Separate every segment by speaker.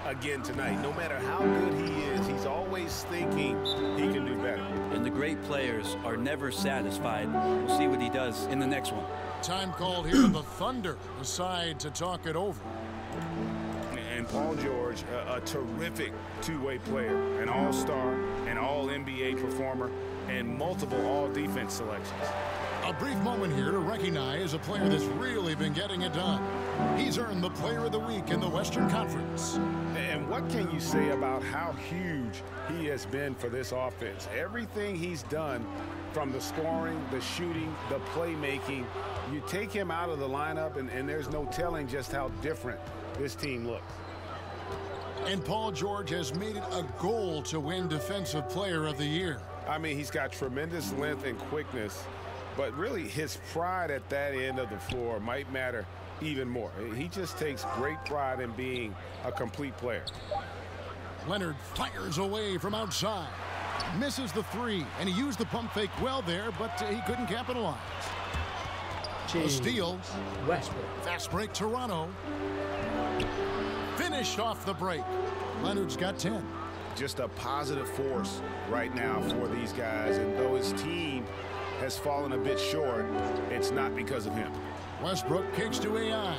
Speaker 1: again tonight. No matter how good he is, he's always thinking he can do better.
Speaker 2: And the great players are never satisfied. We'll see what he does in the next one.
Speaker 3: Time called here. The Thunder decide to talk it over.
Speaker 1: And Paul George, a terrific two-way player, an all-star, an all-NBA performer, and multiple all-defense selections.
Speaker 3: A brief moment here to recognize a player that's really been getting it done. He's earned the Player of the Week in the Western Conference.
Speaker 1: And what can you say about how huge he has been for this offense? Everything he's done, from the scoring, the shooting, the playmaking, you take him out of the lineup, and there's no telling just how different this team looks.
Speaker 3: And Paul George has made it a goal to win Defensive Player of the Year.
Speaker 1: I mean, he's got tremendous length and quickness, but really his pride at that end of the floor might matter even more. He just takes great pride in being a complete player.
Speaker 3: Leonard fires away from outside. Misses the three, and he used the pump fake well there, but he couldn't capitalize. A steal.
Speaker 4: Westbrook.
Speaker 3: Fast break, Toronto. Finished off the break. Leonard's got 10.
Speaker 1: Just a positive force right now for these guys, and though his team has fallen a bit short, it's not because of him.
Speaker 3: Westbrook kicks to AI.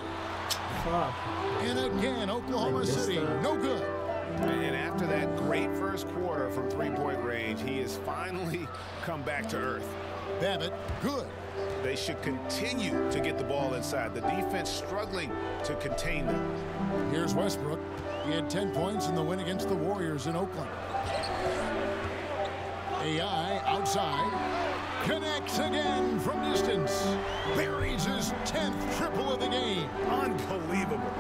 Speaker 4: Fuck.
Speaker 3: And again, Oklahoma City, no good.
Speaker 1: And after that great first quarter from three-point range, he has finally come back to earth.
Speaker 3: Babbitt, good.
Speaker 1: They should continue to get the ball inside. The defense struggling to contain them.
Speaker 3: Here's Westbrook. He had 10 points in the win against the Warriors in Oakland. AI outside. Connects again from distance. Buries his 10th triple of the game.
Speaker 1: Unbelievable.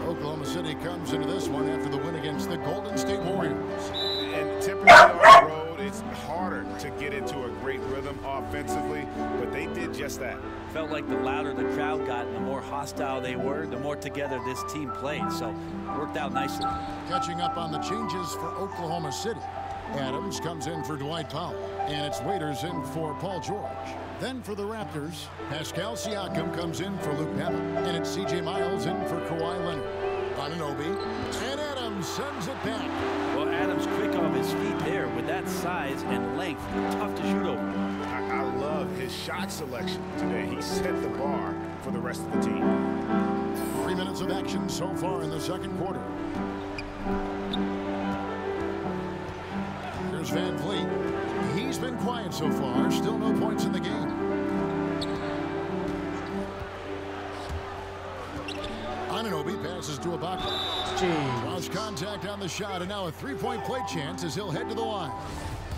Speaker 3: Oklahoma City comes into this one after the win against the Golden State Warriors.
Speaker 1: And typically on the road, it's harder to get into a great rhythm offensively, but they did just that.
Speaker 2: Felt like the louder the crowd got and the more hostile they were, the more together this team played. So worked out nicely.
Speaker 3: Catching up on the changes for Oklahoma City. Adams comes in for Dwight Powell, and it's Waiters in for Paul George. Then for the Raptors, Pascal Siakam comes in for Luke Babbitt, and it's C.J. Miles in for Kawhi Leonard. Anunoby, and Adams sends it back.
Speaker 2: Well, Adams quick off his feet there with that size and length. Tough to shoot over.
Speaker 1: I love his shot selection today. He set the bar for the rest of the team.
Speaker 3: 3 minutes of action so far in the second quarter. Here's Van Vliet. He's been quiet so far. Still no points in the game. Anunoby passes to Ibaka. Draws contact on the shot, and now a three-point play chance as he'll head to the line.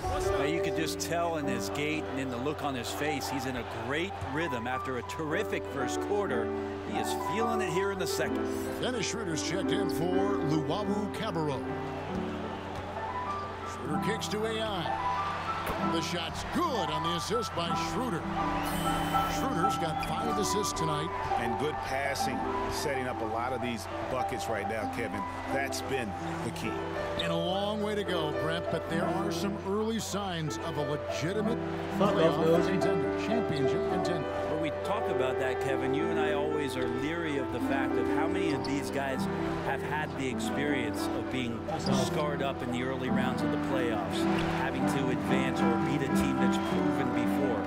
Speaker 2: Now you could just tell in his gait and in the look on his face, he's in a great rhythm after a terrific first quarter. He is feeling it here in the second.
Speaker 3: Dennis Schroeder's checked in for Luwawu Cabarrot. Schroeder kicks to AI. The shot's good on the assist by Schroeder. Schroeder's got 5 assists tonight.
Speaker 1: And good passing, setting up a lot of these buckets right now, Kevin. That's been the key.
Speaker 3: And a long way to go, Brett, but there are some early signs of a legitimate playoff contender, championship contender.
Speaker 2: When we talk about that, Kevin, you and I always are leery of the fact of how many of these guys have had the experience of being scarred up in the early rounds of the playoffs, having to advance or beat a team that's proven before.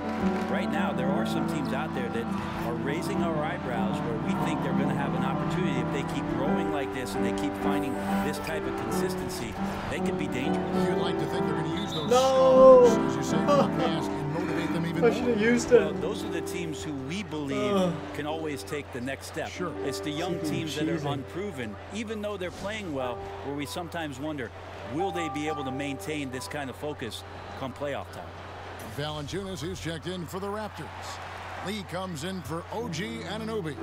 Speaker 2: Right now, there are some teams out there that are raising our eyebrows where we think they're going to have an opportunity. If they keep growing like this and they keep finding this type of consistency, they could be dangerous.
Speaker 3: You'd like to think they're going to use those scars, as you say, from the past and motivate them even more.
Speaker 4: I should have used it.
Speaker 2: Well, those are the teams who we believe can always take the next step.
Speaker 3: Sure.
Speaker 2: It's the young teams that are unproven, even though they're playing well, where we sometimes wonder, will they be able to maintain this kind of focus come playoff time?
Speaker 3: Valanciunas, who's checked in for the Raptors. Lee comes in for OG Anunoby.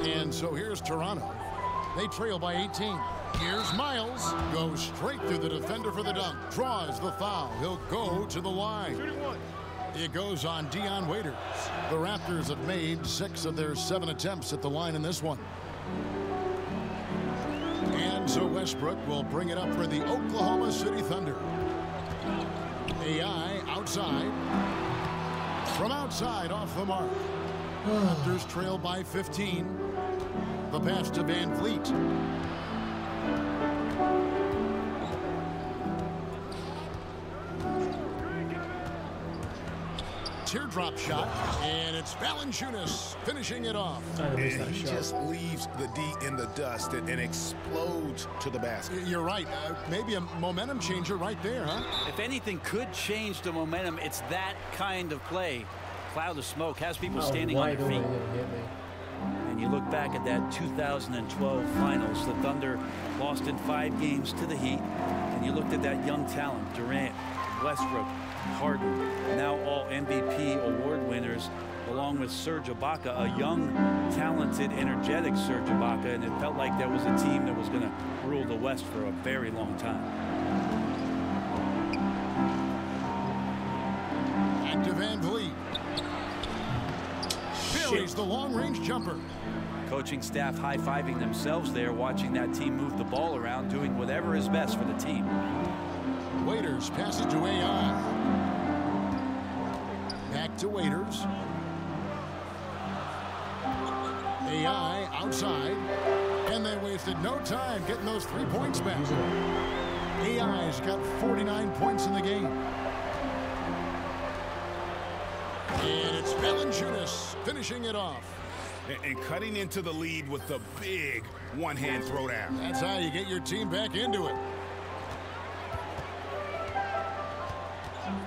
Speaker 3: And so here's Toronto. They trail by 18. Here's Miles. Goes straight through the defender for the dunk. Draws the foul. He'll go to the line. It goes on Dion Waiters. The Raptors have made 6 of their 7 attempts at the line in this one. And so Westbrook will bring it up for the Oklahoma City Thunder. AI outside. From outside, off the mark. Raptors trail by 15. The pass to Van Vliet. Teardrop shot, and it's Valanciunas finishing it off.
Speaker 1: And he just leaves the D in the dust and explodes to the basket.
Speaker 3: You're right. Maybe a momentum changer right there, huh?
Speaker 2: If anything could change the momentum, it's that kind of play. Cloud of smoke has people standing on their feet. And you look back at that 2012 finals, the Thunder lost in 5 games to the Heat. And you looked at that young talent, Durant, Westbrook, Harden, now all MVP award winners, along with Serge Ibaka, a young, talented, energetic Serge Ibaka, and it felt like there was a team that was going to rule the West for a very long time.
Speaker 3: And to Van Vliet. Buries the long-range jumper.
Speaker 2: Coaching staff high-fiving themselves there, watching that team move the ball around, doing whatever is best for the team.
Speaker 3: Waiters passes to AI. Back to Waiters. AI outside. And they wasted no time getting those 3 points back. AI's got 49 points in the game. And it's Valanciunas finishing it off.
Speaker 1: And cutting into the lead with the big one-hand throwdown.
Speaker 3: That's how you get your team back into it.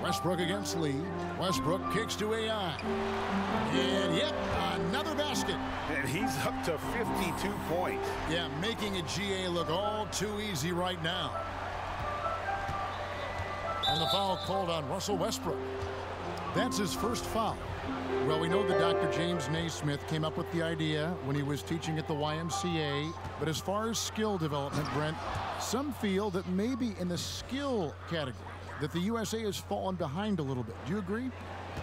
Speaker 3: Westbrook against Lee. Westbrook kicks to AI. And yep, another basket.
Speaker 1: And he's up to 52 points.
Speaker 3: Yeah, making a GA look all too easy right now. And the foul called on Russell Westbrook. That's his first foul. Well, we know that Dr. James Naismith came up with the idea when he was teaching at the YMCA. But as far as skill development, Brent, some feel that maybe in the skill category that the USA has fallen behind a little bit. Do you agree?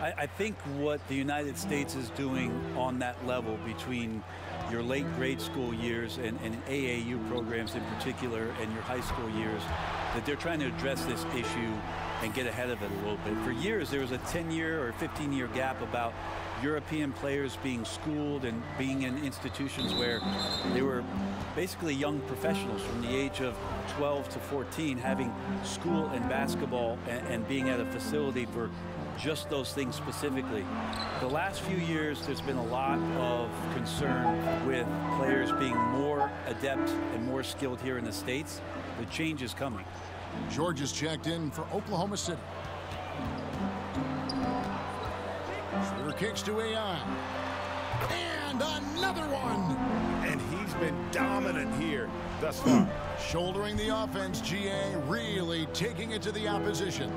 Speaker 2: I think what the United States is doing on that level between your late grade school years and AAU programs in particular and your high school years, that they're trying to address this issue and get ahead of it a little bit. For years, there was a 10-year or 15-year gap about European players being schooled and being in institutions where they were basically young professionals from the age of 12 to 14 having school and basketball and being at a facility for just those things specifically. The last few years, there's been a lot of concern with players being more adept and more skilled here in the States. The change is coming.
Speaker 3: George is checked in for Oklahoma City. Sure kicks to AI. And another one.
Speaker 1: And he's been dominant here thus far.
Speaker 3: Shouldering the offense, GA really taking it to the opposition.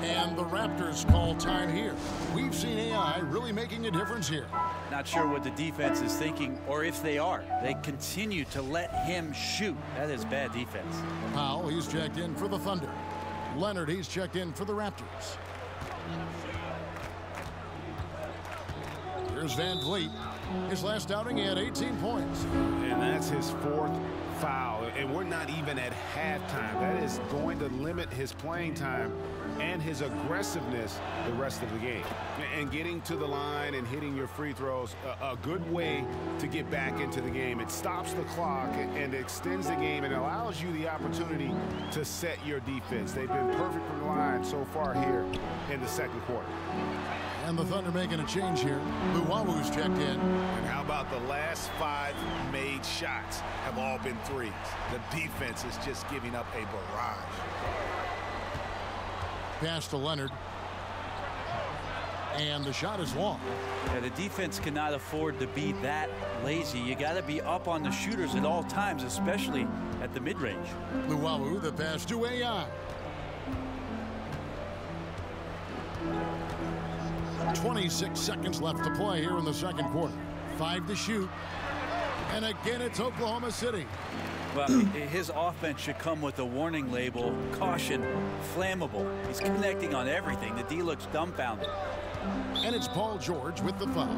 Speaker 3: And the Raptors call time here. We've seen AI really making a difference here.
Speaker 2: Not sure what the defense is thinking, or if they are. They continue to let him shoot. That is bad defense.
Speaker 3: Powell, he's checked in for the Thunder. Leonard, he's checked in for the Raptors. Here's Van Vliet. His last outing, he had 18 points.
Speaker 1: And that's his 4th foul. And we're not even at halftime. That is going to limit his playing time and his aggressiveness the rest of the game. And getting to the line and hitting your free throws, a good way to get back into the game. It stops the clock and extends the game and allows you the opportunity to set your defense. They've been perfect from the line so far here in the second quarter.
Speaker 3: And the Thunder making a change here. Luwawu's checked in.
Speaker 1: And how about the last 5 made shots have all been threes? The defense is just giving up a barrage.
Speaker 3: Pass to Leonard. And the shot is long.
Speaker 2: Yeah, the defense cannot afford to be that lazy. You got to be up on the shooters at all times, especially at the mid-range.
Speaker 3: Luwawu, the pass to AI. 26 seconds left to play here in the second quarter. 5 to shoot. And again, it's Oklahoma City.
Speaker 2: Well, his offense should come with a warning label, caution, flammable. He's connecting on everything. The D looks dumbfounded.
Speaker 3: And it's Paul George with the foul.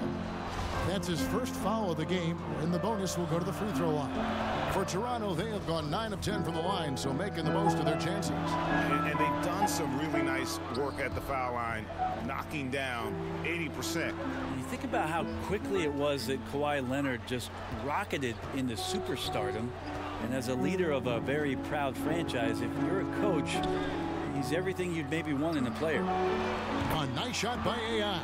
Speaker 3: That's his first foul of the game, and the bonus will go to the free throw line. For Toronto, they have gone 9 of 10 from the line, so making the most of their chances.
Speaker 1: And they've done some really nice work at the foul line, knocking down 80%.
Speaker 2: You think about how quickly it was that Kawhi Leonard just rocketed into superstardom. And as a leader of a very proud franchise, if you're a coach, he's everything you'd maybe want in a player.
Speaker 3: A nice shot by AI.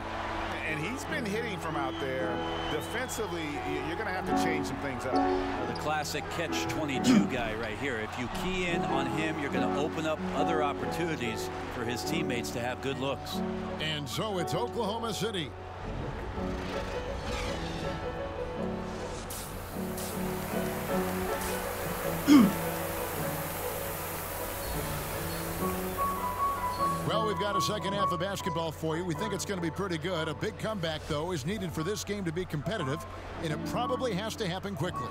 Speaker 1: And he's been hitting from out there. Defensively, you're going to have to change some things up.
Speaker 2: The classic catch-22 guy right here. If you key in on him, you're going to open up other opportunities for his teammates to have good looks.
Speaker 3: And so it's Oklahoma City. Well, we've got a second half of basketball for you. We think it's going to be pretty good. A big comeback, though, is needed for this game to be competitive, and it probably has to happen quickly.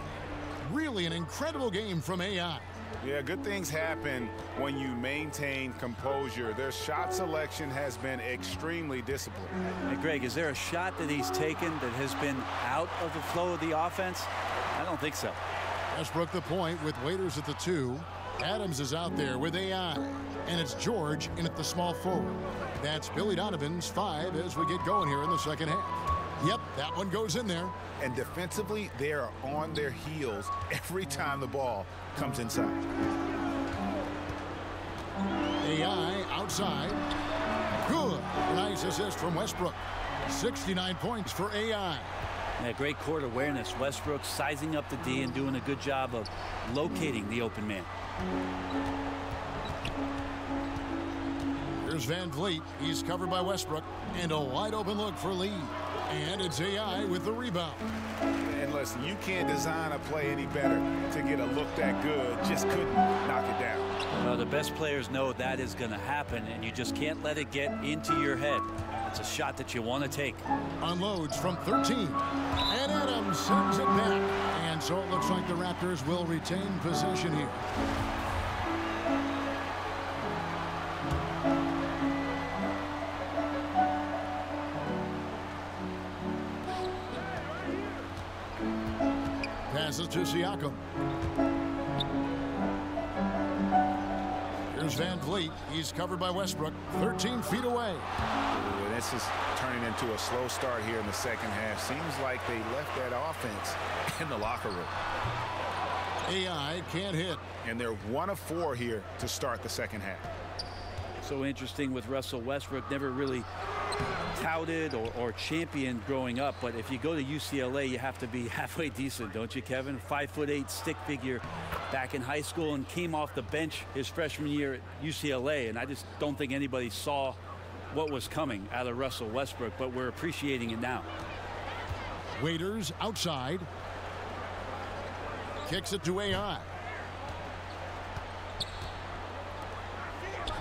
Speaker 3: Really an incredible game from AI.
Speaker 1: Yeah, good things happen when you maintain composure. Their shot selection has been extremely disciplined.
Speaker 2: Hey, Greg, is there a shot that he's taken that has been out of the flow of the offense? I don't think so.
Speaker 3: Westbrook the point with Waiters at the 2. Adams is out there with AI. And it's George in at the small forward. That's Billy Donovan's 5 as we get going here in the second half. Yep, that one goes in there.
Speaker 1: And defensively, they are on their heels every time the ball comes inside.
Speaker 3: AI outside. Good. Nice assist from Westbrook. 69 points for AI.
Speaker 2: Yeah, great court awareness. Westbrook sizing up the D and doing a good job of locating the open man.
Speaker 3: Here's Van Vliet. He's covered by Westbrook. And a wide open look for Lee. And it's AI with the rebound.
Speaker 1: And listen, you can't design a play any better to get a look that good. Just couldn't knock it down.
Speaker 2: The best players know that is going to happen, and you just can't let it get into your head. It's a shot that you want to take.
Speaker 3: Unloads from 13. And Adams sends it back. And so it looks like the Raptors will retain possession here. Passes to Siakam. Here's Van Vliet. He's covered by Westbrook. 13 feet away.
Speaker 1: Ooh, this is turning into a slow start here in the second half. Seems like they left that offense in the locker room.
Speaker 3: AI can't hit.
Speaker 1: And they're 1 of 4 here to start the second half.
Speaker 2: So interesting with Russell Westbrook. Never really touted or championed growing up, but if you go to UCLA, you have to be halfway decent, don't you, Kevin? 5'8" stick figure back in high school and came off the bench his freshman year at UCLA, and I just don't think anybody saw what was coming out of Russell Westbrook, but we're appreciating it now.
Speaker 3: Waiters outside. Kicks it to AI.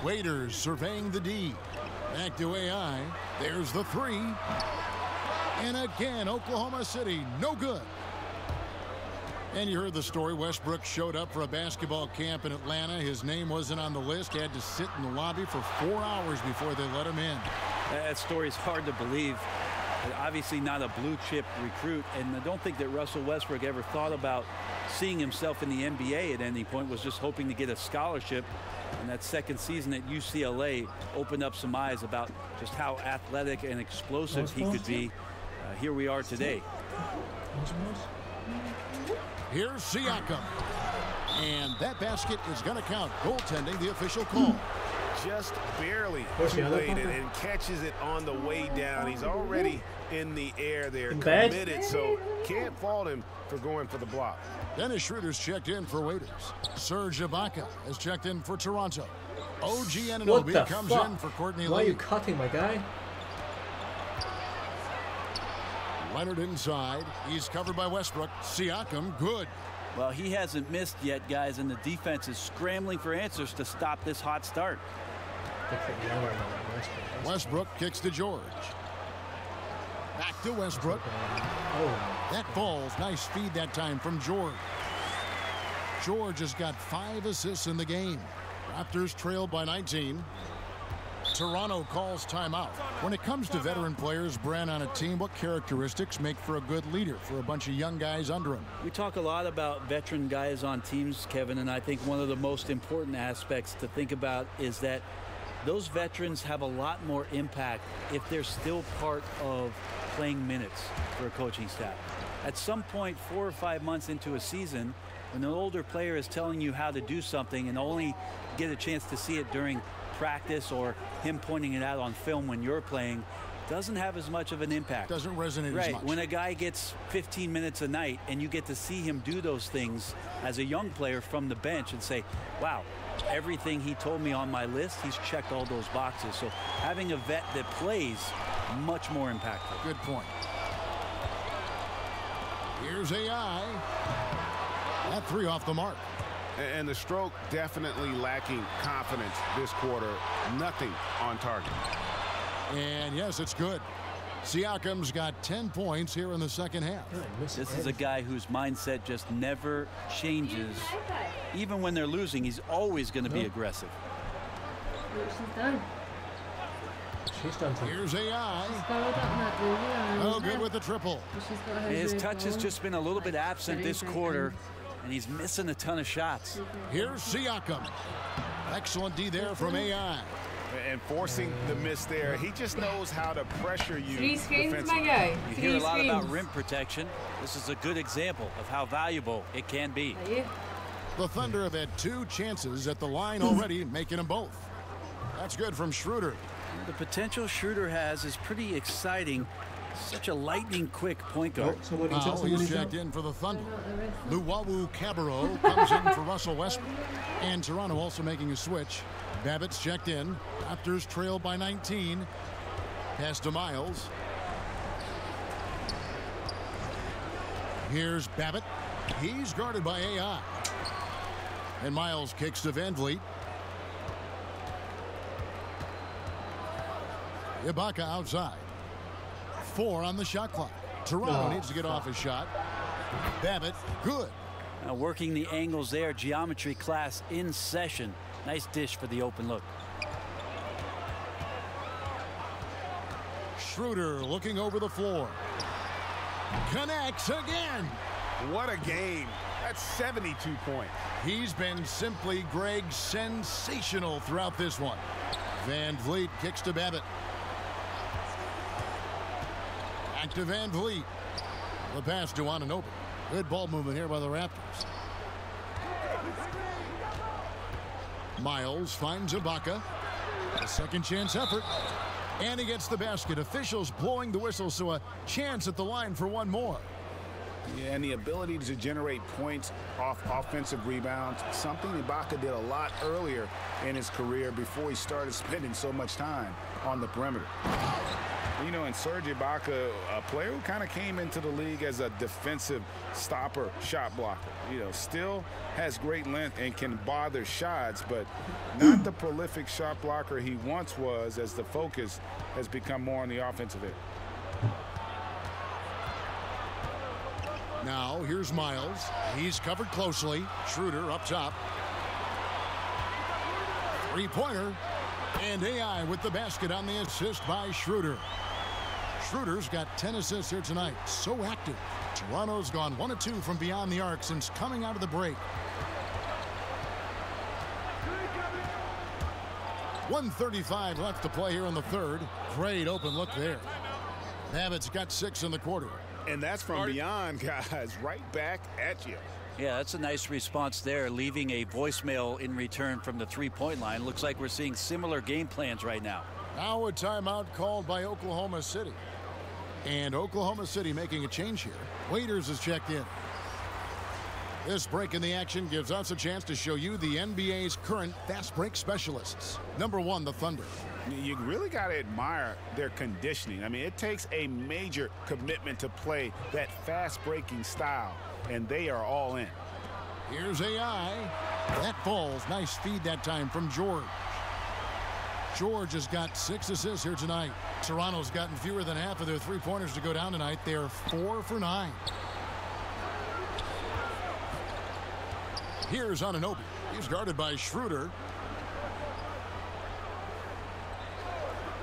Speaker 3: Waiters surveying the D. Back to AI. There's the 3. And again, Oklahoma City, no good. And you heard the story. Westbrook showed up for a basketball camp in Atlanta. His name wasn't on the list. He had to sit in the lobby for 4 hours before they let him in.
Speaker 2: That story's hard to believe. Obviously not a blue chip recruit, and I don't think that Russell Westbrook ever thought about seeing himself in the NBA at any point. Was just hoping to get a scholarship, and that second season at UCLA opened up some eyes about just how athletic and explosive he could be. Here we are today.
Speaker 3: Here's Siakam, and that basket is going to count. Goaltending, the official call.
Speaker 1: Just barely too-late and catches it on the way down. He's already in the air there, committed, so can't fault him for going for the block.
Speaker 3: Dennis Schroeder's checked in for Waiters. Serge Ibaka has checked in for Toronto. OG Anunoby comes in for Courtney Lee.
Speaker 4: Why are you cutting my guy?
Speaker 3: Leonard inside. He's covered by Westbrook. Siakam, good.
Speaker 2: Well, he hasn't missed yet, guys, and the defense is scrambling for answers to stop this hot start.
Speaker 3: Westbrook kicks to George. Back to Westbrook. That falls. Nice feed that time from George. George has got 5 assists in the game. Raptors trail by 19. Toronto calls timeout. When it comes to veteran players, Brent, on a team, what characteristics make for a good leader for a bunch of young guys under him?
Speaker 2: We talk a lot about veteran guys on teams, Kevin, and I think one of the most important aspects to think about is that those veterans have a lot more impact if they're still part of playing minutes for a coaching staff. At some point, 4 or 5 months into a season, when an older player is telling you how to do something and only get a chance to see it during practice or him pointing it out on film when you're playing, doesn't have as much of an impact.
Speaker 3: Doesn't resonate
Speaker 2: right.
Speaker 3: as much.
Speaker 2: When a guy gets 15 minutes a night and you get to see him do those things as a young player from the bench and say, wow, everything he told me on my list, he's checked all those boxes. So having a vet that plays, much more impactful.
Speaker 3: Good point. Here's AI. That 3 off the mark.
Speaker 1: And the stroke definitely lacking confidence this quarter. Nothing on target.
Speaker 3: And yes, it's good. Siakam's got 10 points here in the second half.
Speaker 2: This is a guy whose mindset just never changes. Even when they're losing, he's always going to be aggressive.
Speaker 5: She's done.
Speaker 4: She's done something.
Speaker 3: Here's AI.
Speaker 5: She's got all that movie on.
Speaker 3: Oh, good with the triple.
Speaker 5: She's got her
Speaker 2: His
Speaker 5: move
Speaker 2: touch has
Speaker 5: on.
Speaker 2: just been a little bit absent this
Speaker 5: Very
Speaker 2: quarter,
Speaker 5: good.
Speaker 2: and he's missing a ton of shots.
Speaker 3: Here's Siakam. Excellent D there from AI.
Speaker 1: And forcing the miss there. He just knows how to pressure you
Speaker 5: 3 screens,
Speaker 1: defensively.
Speaker 5: my guy.
Speaker 2: You
Speaker 5: 3
Speaker 2: hear a lot
Speaker 5: screens.
Speaker 2: about rim protection. This is a good example of how valuable it can be.
Speaker 5: Are you?
Speaker 3: The Thunder have had 2 chances at the line already, making them both. That's good from Schroeder.
Speaker 2: The potential Schroeder has is pretty exciting. Such a lightning quick point guard.
Speaker 4: Somebody took
Speaker 3: He's
Speaker 4: somebody's
Speaker 3: checked
Speaker 4: out.
Speaker 3: in for the Thunder.
Speaker 5: Not the rest.
Speaker 3: Luwawu Cabarro comes in for Russell Westbrook. And Toronto also making a switch. Babbitt's checked in. Raptors trail by 19. Pass to Miles. Here's Babbitt. He's guarded by AI. And Miles kicks to Van Vliet. Ibaka outside. 4 on the shot clock. Toronto needs to get off his shot. Babbitt, good.
Speaker 2: Now working the angles there, geometry class in session. Nice dish for the open look.
Speaker 3: Schroeder looking over the floor. Connects again.
Speaker 1: What a game. That's 72 points.
Speaker 3: He's been simply, Greg, sensational throughout this one. Van Vliet kicks to Babbitt. Back to Van Vliet. The pass to Anunoby. Good ball movement here by the Raptors. Miles finds Ibaka. A second chance effort. And he gets the basket. Officials blowing the whistle, so a chance at the line for one more.
Speaker 1: Yeah, and the ability to generate points off offensive rebounds, something Ibaka did a lot earlier in his career before he started spending so much time on the perimeter. You know, and Serge Ibaka, a player who kind of came into the league as a defensive stopper, shot blocker. You know, still has great length and can bother shots, but not the prolific shot blocker he once was, as the focus has become more on the offensive end.
Speaker 3: Now, here's Miles. He's covered closely. Schroeder up top. 3-pointer. And AI with the basket on the assist by Schroeder. Schroeder's got 10 assists here tonight. So active. Toronto's gone 1 of 2 from beyond the arc since coming out of the break. 1:35 left to play here in the third. Great open look there. Babbitt's got 6 in the quarter.
Speaker 1: And that's from beyond, guys, right back at you.
Speaker 2: Yeah, that's a nice response there, leaving a voicemail in return from the three-point line. Looks like we're seeing similar game plans right now.
Speaker 3: Now a timeout called by Oklahoma City. And Oklahoma City making a change here. Waiters is checked in. This break in the action gives us a chance to show you the NBA's current fast break specialists. Number 1, the Thunder.
Speaker 1: You really got to admire their conditioning. I mean, it takes a major commitment to play that fast-breaking style, and they are all in.
Speaker 3: Here's AI. That falls. Nice feed that time from George. George has got 6 assists here tonight. Toronto's gotten fewer than half of their three-pointers to go down tonight. They're 4 for 9. Here's Anunoby. He's guarded by Schroeder.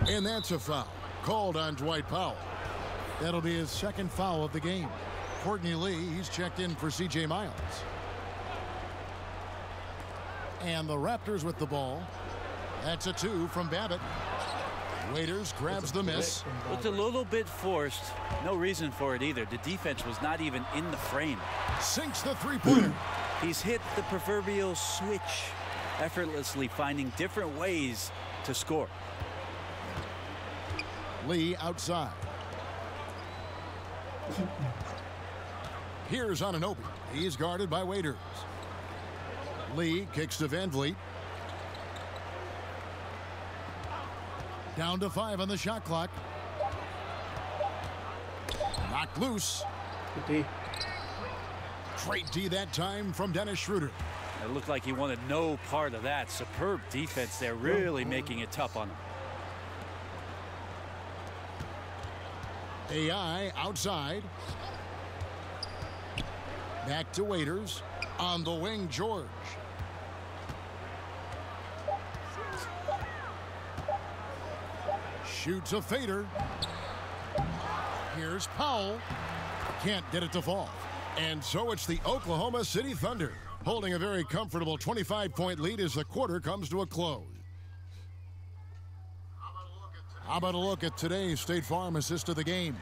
Speaker 3: And that's a foul called on Dwight Powell. That'll be his second foul of the game. Courtney Lee, he's checked in for C.J. Miles. And the Raptors with the ball. That's a 2 from Babbitt. Waiters grabs the miss.
Speaker 2: It's a little bit forced. No reason for it either. The defense was not even in the frame.
Speaker 3: Sinks the three-pointer.
Speaker 2: He's hit the proverbial switch, effortlessly finding different ways to score.
Speaker 3: Lee outside. Here's Anunoby. He's guarded by Waiters. Lee kicks to Van Vliet. Down to 5 on the shot clock. Knocked loose.
Speaker 4: Good D.
Speaker 3: Great D that time from Dennis Schroeder.
Speaker 2: It looked like he wanted no part of that. Superb defense there, really making it tough on him.
Speaker 3: AI outside. Back to Waiters. On the wing, George. Shoots a fader. Here's Powell. Can't get it to fall. And so it's the Oklahoma City Thunder holding a very comfortable 25-point lead as the quarter comes to a close. How about a look at today's State Farm assist of the game?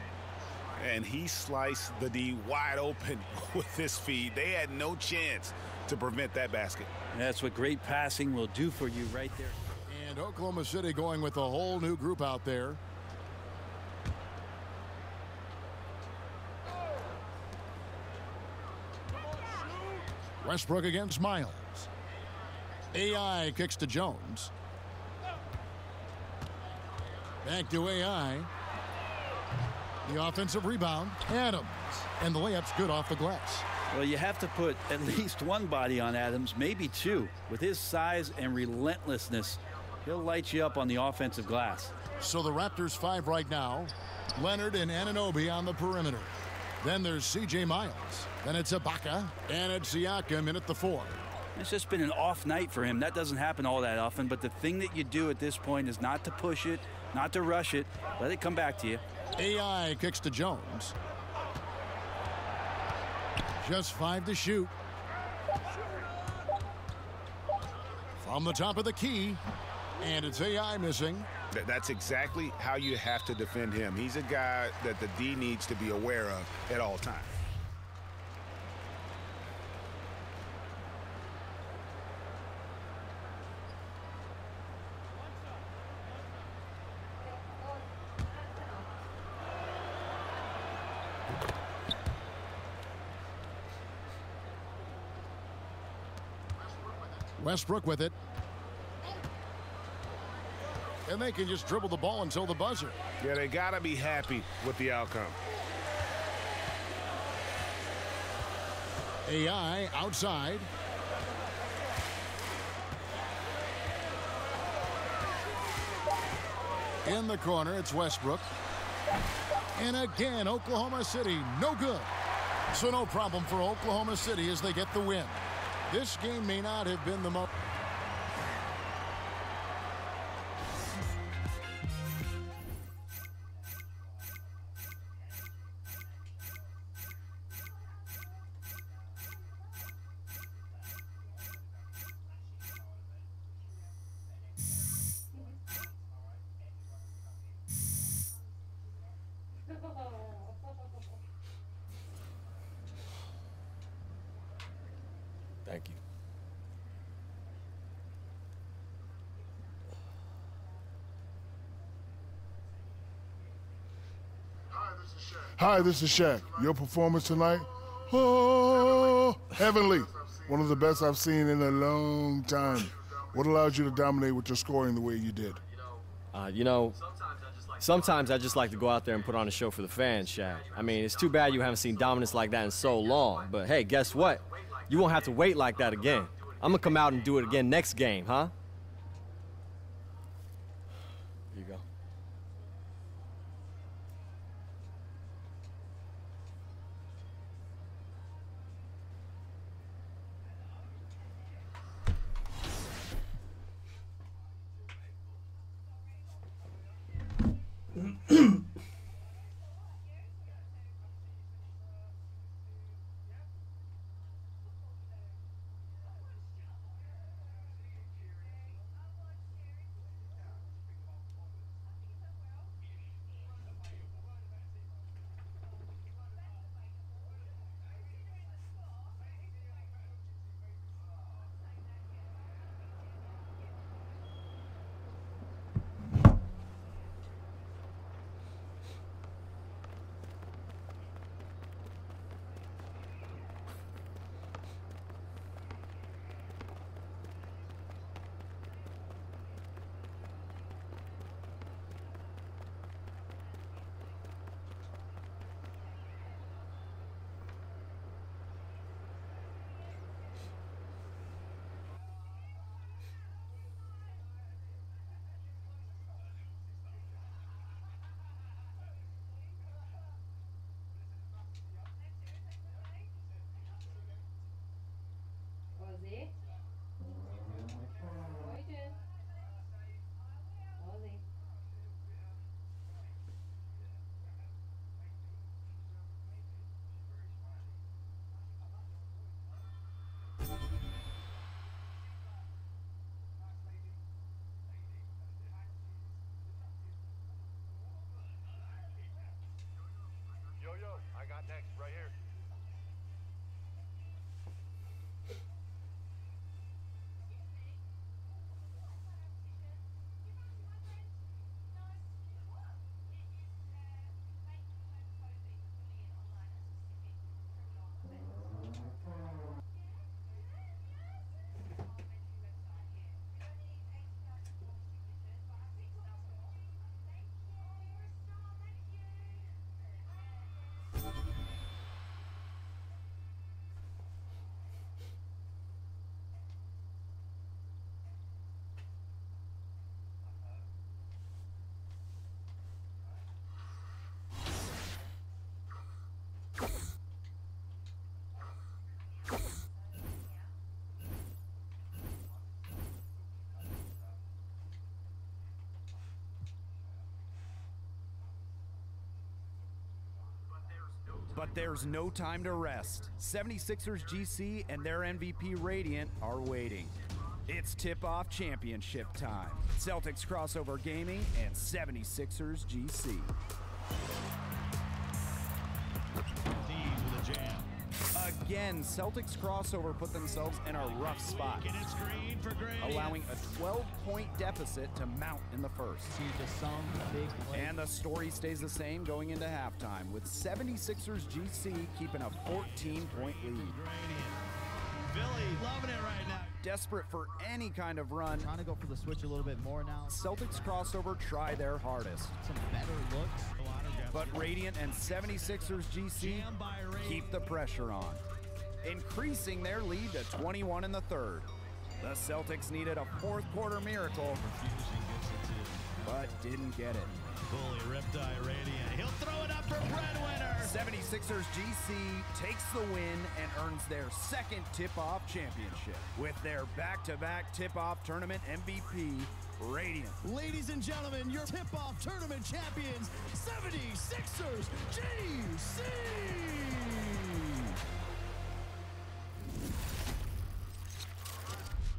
Speaker 1: And he sliced the D wide open with this feed. They had no chance to prevent that basket.
Speaker 2: That's what great passing will do for you right there.
Speaker 3: And Oklahoma City going with a whole new group out there. Westbrook against Miles. AI kicks to Jones. Back to AI. The offensive rebound. Adams. And the layup's good off the glass.
Speaker 2: Well, you have to put at least one body on Adams, maybe two. With his size and relentlessness, he'll light you up on the offensive glass.
Speaker 3: So the Raptors 5 right now. Leonard and Anunoby on the perimeter. Then there's C.J. Miles. Then it's Ibaka. And it's Siakam in at the 4.
Speaker 2: It's just been an off night for him. That doesn't happen all that often. But the thing that you do at this point is not to push it, not to rush it. Let it come back to you.
Speaker 3: AI kicks to Jones. Just 5 to shoot. From the top of the key. And it's AI missing.
Speaker 1: That's exactly how you have to defend him. He's a guy that the D needs to be aware of at all times.
Speaker 3: Westbrook with it. And they can just dribble the ball until the buzzer.
Speaker 1: Yeah, they got to be happy with the outcome.
Speaker 3: AI outside. In the corner, it's Westbrook. And again, Oklahoma City, no good. So no problem for Oklahoma City as they get the win. This game may not have been the most...
Speaker 6: Thank you.
Speaker 7: Hi, this is Shaq. Your performance tonight, oh, heavenly. One of the best I've seen in a long time. What allows you to dominate with your scoring the way you did?
Speaker 6: Sometimes I just like to go out there and put on a show for the fans, Shaq. I mean, it's too bad you haven't seen dominance like that in so long. But hey, guess what? You won't have to wait like that again. I'm gonna come out and do it again next game, huh? Here you go.
Speaker 8: Yo, I got next, right here.
Speaker 9: But there's no time to rest. 76ers GC and their MVP Radiant are waiting. It's tip-off championship time. Celtics Crossover Gaming and 76ers GC. With a jam. Again, Celtics Crossover put themselves in a rough spot, allowing a 12-point deficit to mount in the first. And the story stays the same going into halftime, with 76ers GC keeping a 14-point lead.
Speaker 10: Philly loving it right now.
Speaker 9: Desperate for any kind of run.
Speaker 10: Trying to go for the switch a little bit more now.
Speaker 9: Celtics Crossover try their hardest.
Speaker 10: Some better looks.
Speaker 9: But Radiant and 76ers GC keep the pressure on, increasing their lead to 21 in the third. The Celtics needed a fourth quarter miracle, but didn't get it.
Speaker 10: Bully Riptide Radiant. He'll throw it up for breadwinner.
Speaker 9: 76ers GC takes the win and earns their second tip-off championship with their back-to-back tip-off tournament MVP, Radiant.
Speaker 10: Ladies and gentlemen, your tip-off tournament champions, 76ers GC.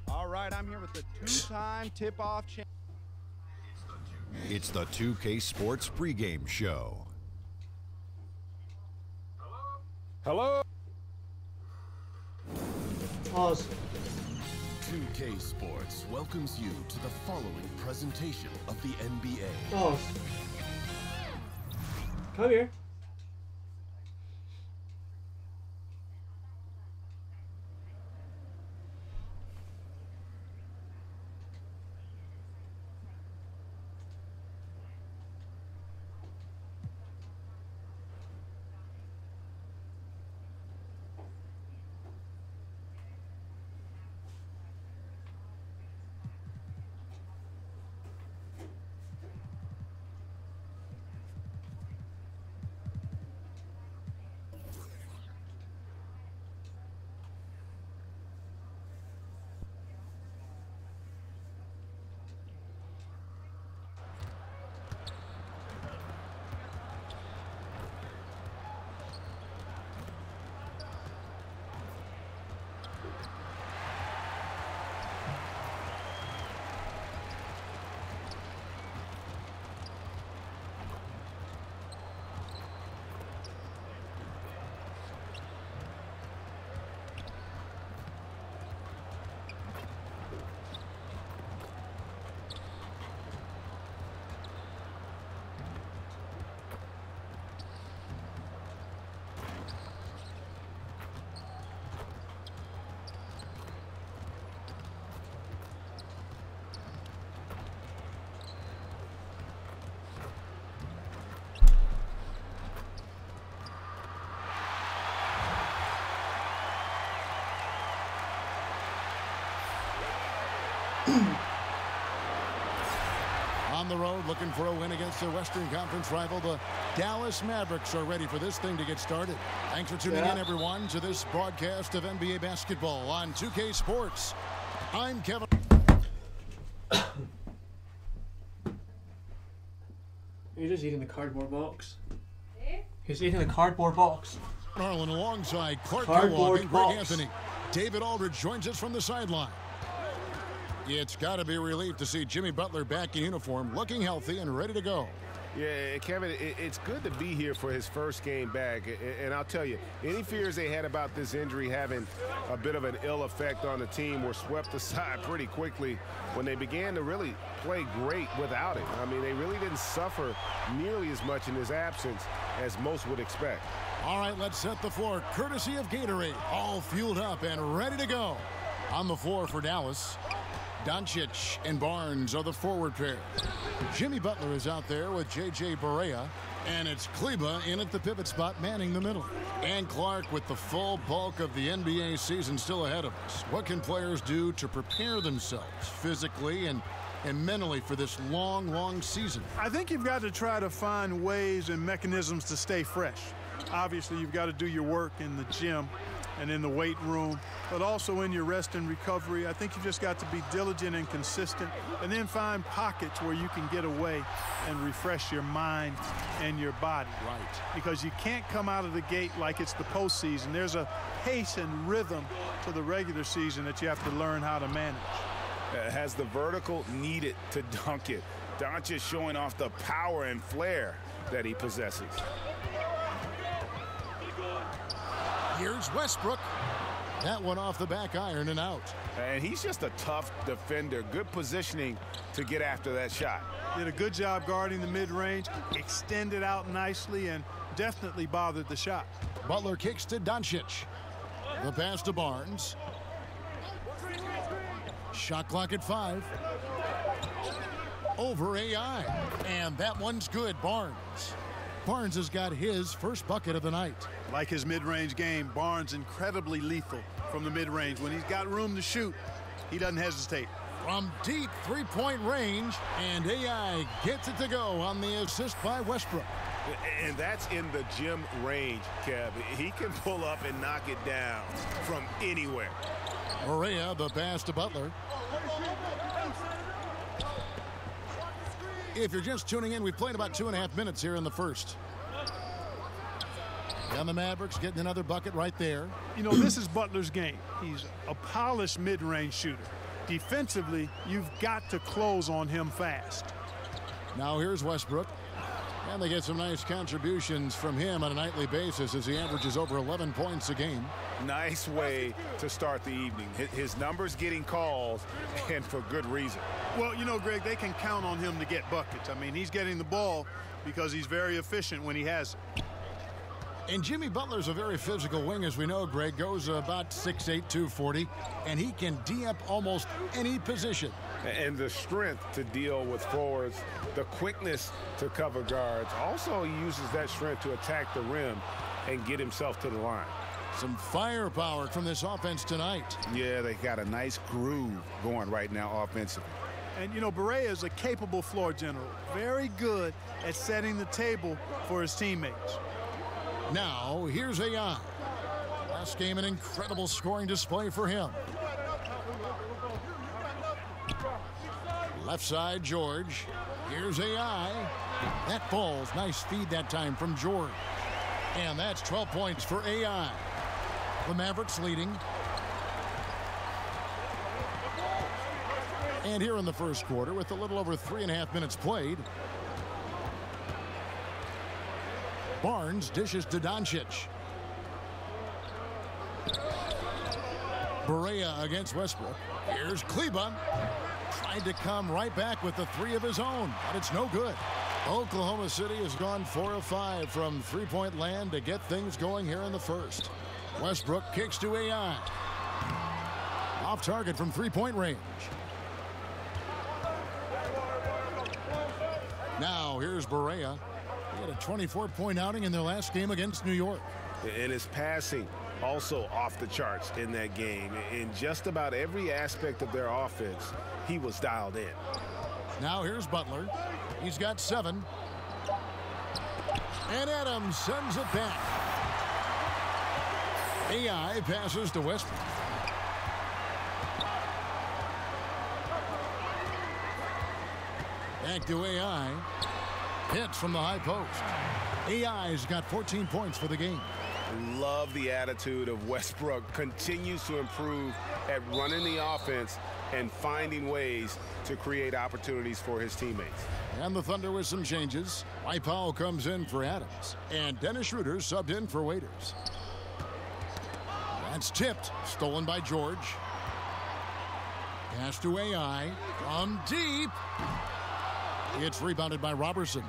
Speaker 9: All right, I'm here with the two-time tip-off champion.
Speaker 11: It's the 2K Sports pregame show.
Speaker 1: Hello?
Speaker 5: Pause.
Speaker 12: 2K Sports welcomes you to the following presentation of the NBA.
Speaker 5: Pause. Come here.
Speaker 3: On the road, looking for a win against their Western Conference rival, the Dallas Mavericks are ready for this thing to get started. Thanks for tuning in, everyone, to this broadcast of NBA basketball on 2K Sports. I'm Kevin.
Speaker 5: You're just eating the cardboard box. He's eating the cardboard box.
Speaker 3: Harlan alongside Clark
Speaker 5: Cardboard
Speaker 3: Kellogg and Greg
Speaker 5: box.
Speaker 3: Anthony. David Aldridge joins us from the sideline. It's got to be a relief to see Jimmy Butler back in uniform, looking healthy and ready to go.
Speaker 1: Yeah, Kevin, it's good to be here for his first game back. And I'll tell you, any fears they had about this injury having a bit of an ill effect on the team were swept aside pretty quickly when they began to really play great without him. I mean, they really didn't suffer nearly as much in his absence as most would expect.
Speaker 3: All right, let's set the floor. Courtesy of Gatorade, all fueled up and ready to go. On the floor for Dallas, Doncic and Barnes are the forward pair. Jimmy Butler is out there with J.J. Barea, and it's Kleber in at the pivot spot manning the middle. And Clark with the full bulk of the NBA season still ahead of us. What can players do to prepare themselves physically and mentally for this long, long season?
Speaker 13: I think you've got to try to find ways and mechanisms to stay fresh. Obviously, you've got to do your work in the gym and in the weight room, but also in your rest and recovery. I think you just got to be diligent and consistent, and then find pockets where you can get away and refresh your mind and your body.
Speaker 3: Right.
Speaker 13: Because you can't come out of the gate like it's the postseason. There's a pace and rhythm to the regular season that you have to learn how to manage.
Speaker 1: Has the vertical needed to dunk it? Doncic showing off the power and flair that he possesses.
Speaker 3: Here's Westbrook. That one off the back iron and out.
Speaker 1: And he's just a tough defender. Good positioning to get after that shot.
Speaker 13: Did a good job guarding the mid-range, extended out nicely, and definitely bothered the shot.
Speaker 3: Butler kicks to Doncic. The pass to Barnes. Shot clock at 5. Over AI. And that one's good, Barnes. Barnes has got his first bucket of the night.
Speaker 13: Like his mid-range game, Barnes incredibly lethal from the mid-range. When he's got room to shoot, he doesn't hesitate.
Speaker 3: From deep three-point range, and AI gets it to go on the assist by Westbrook.
Speaker 1: And that's in the gym range, Kev. He can pull up and knock it down from anywhere.
Speaker 3: Barea, the pass to Butler. If you're just tuning in, we've played about 2.5 minutes here in the first. And the Mavericks getting another bucket right there.
Speaker 13: You know, this is Butler's game. He's a polished mid-range shooter. Defensively, you've got to close on him fast.
Speaker 3: Now here's Westbrook. And they get some nice contributions from him on a nightly basis as he averages over 11 points a game.
Speaker 1: Nice way to start the evening. His numbers getting calls, and for good reason.
Speaker 13: Well, you know, Greg, they can count on him to get buckets. I mean, he's getting the ball because he's very efficient when he has it.
Speaker 3: And Jimmy Butler's a very physical wing, as we know, Greg. Goes about 6'8", 240, and he can D-up almost any position.
Speaker 1: And the strength to deal with forwards, the quickness to cover guards. Also, he uses that strength to attack the rim and get himself to the line.
Speaker 3: Some firepower from this offense tonight.
Speaker 1: Yeah, they got a nice groove going right now offensively.
Speaker 13: And, you know, Barea is a capable floor general. Very good at setting the table for his teammates.
Speaker 3: Now, here's AI. Last game, an incredible scoring display for him. Left side, George. Here's AI. That falls. Nice feed that time from George. And that's 12 points for AI. The Mavericks leading. And here in the first quarter, with a little over 3.5 minutes played, Barnes dishes to Doncic. Barea against Westbrook. Here's Kleber. Tried to come right back with the three of his own, but it's no good. Oklahoma City has gone 4 of 5 from three-point land to get things going here in the first. Westbrook kicks to AI. Off target from three-point range. Now here's Barea. He had a 24-point outing in their last game against New York.
Speaker 1: And his passing also off the charts in that game. In just about every aspect of their offense, he was dialed in.
Speaker 3: Now here's Butler. He's got 7. And Adams sends it back. AI passes to Westbrook. Back to AI. Hits from the high post. AI's got 14 points for the game.
Speaker 1: Love the attitude of Westbrook. Continues to improve at running the offense and finding ways to create opportunities for his teammates.
Speaker 3: And the Thunder with some changes. Dwight Powell comes in for Adams. And Dennis Schroeder subbed in for Waiters. That's tipped. Stolen by George. Pass to AI. From deep. It's rebounded by Robertson.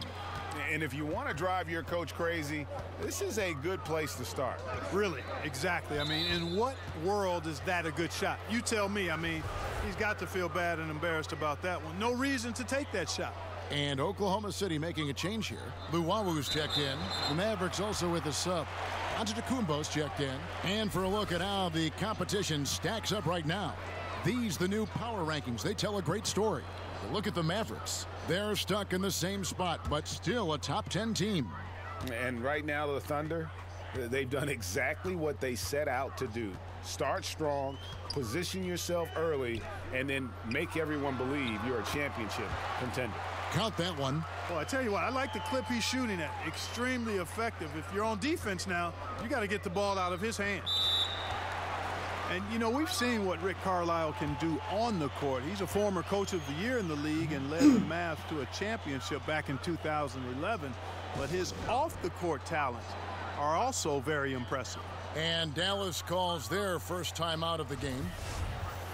Speaker 1: And if you want to drive your coach crazy, this is a good place to start.
Speaker 13: Really, exactly. I mean, in what world is that a good shot? You tell me. I mean, he's got to feel bad and embarrassed about that one. No reason to take that shot.
Speaker 3: And Oklahoma City making a change here. Luwawu's checked in. The Mavericks also with a sub. Antetokounmpo's checked in. And for a look at how the competition stacks up right now. These, the new power rankings, they tell a great story. Look at the Mavericks. They're stuck in the same spot, but still a top 10 team.
Speaker 1: And right now, the Thunder, they've done exactly what they set out to do. Start strong, position yourself early, and then make everyone believe you're a championship contender.
Speaker 3: Count that one.
Speaker 13: Well, I tell you what, I like the clip he's shooting at. Extremely effective. If you're on defense now, you got to get the ball out of his hands. And, you know, we've seen what Rick Carlisle can do on the court. He's a former coach of the year in the league and led the Mavs to a championship back in 2011. But his off-the-court talents are also very impressive.
Speaker 3: And Dallas calls their first time out of the game.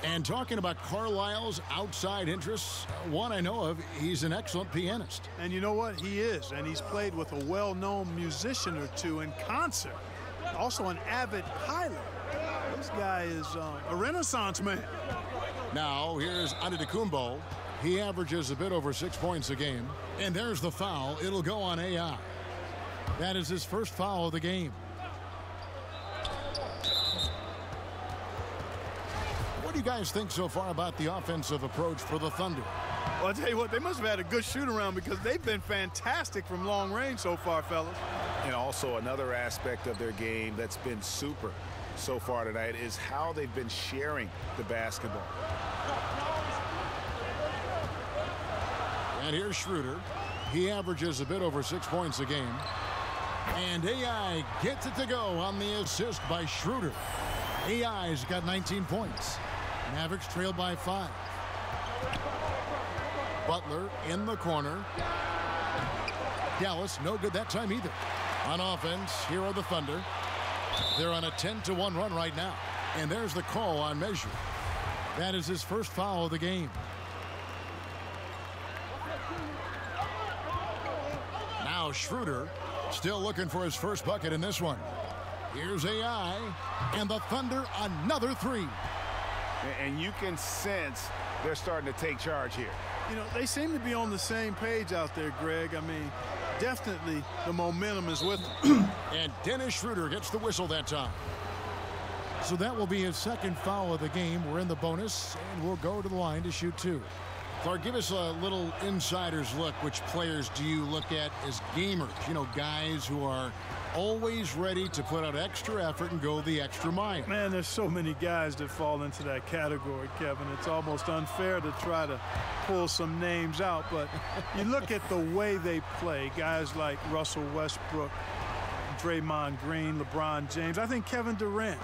Speaker 3: And talking about Carlisle's outside interests, one I know of, he's an excellent pianist.
Speaker 13: And you know what? He is. And he's played with a well-known musician or two in concert. Also an avid pilot. This guy is a Renaissance man.
Speaker 3: Now, here's Antetokounmpo. He averages a bit over 6 points a game. And there's the foul. It'll go on AI. That is his first foul of the game. What do you guys think so far about the offensive approach for the Thunder?
Speaker 13: Well, I'll tell you what, they must have had a good shoot-around because they've been fantastic from long range so far, fellas.
Speaker 1: And also another aspect of their game that's been super so far tonight is how they've been sharing the basketball.
Speaker 3: And here's Schroeder. He averages a bit over 6 points a game. And AI gets it to go on the assist by Schroeder. AI's got 19 points. Mavericks trailed by 5. Butler in the corner. Dallas no good that time either. On offense, here are the Thunder. They're on a 10-1 run right now. And there's the call on Measure. That is his first foul of the game. Now Schroeder still looking for his first bucket in this one. Here's AI. And the Thunder another 3.
Speaker 1: And you can sense they're starting to take charge here.
Speaker 13: You know, they seem to be on the same page out there, Greg. I mean, definitely the momentum is with them.
Speaker 3: And Dennis Schroeder gets the whistle that time. So that will be his second foul of the game. We're in the bonus, and we'll go to the line to shoot 2. Clark, give us a little insider's look. Which players do you look at as gamers? You know, guys who are always ready to put out extra effort and go the extra mile.
Speaker 13: Man, there's so many guys that fall into that category, Kevin. It's almost unfair to try to pull some names out, but you look at the way they play, guys like Russell Westbrook, Draymond Green, LeBron James. I think Kevin Durant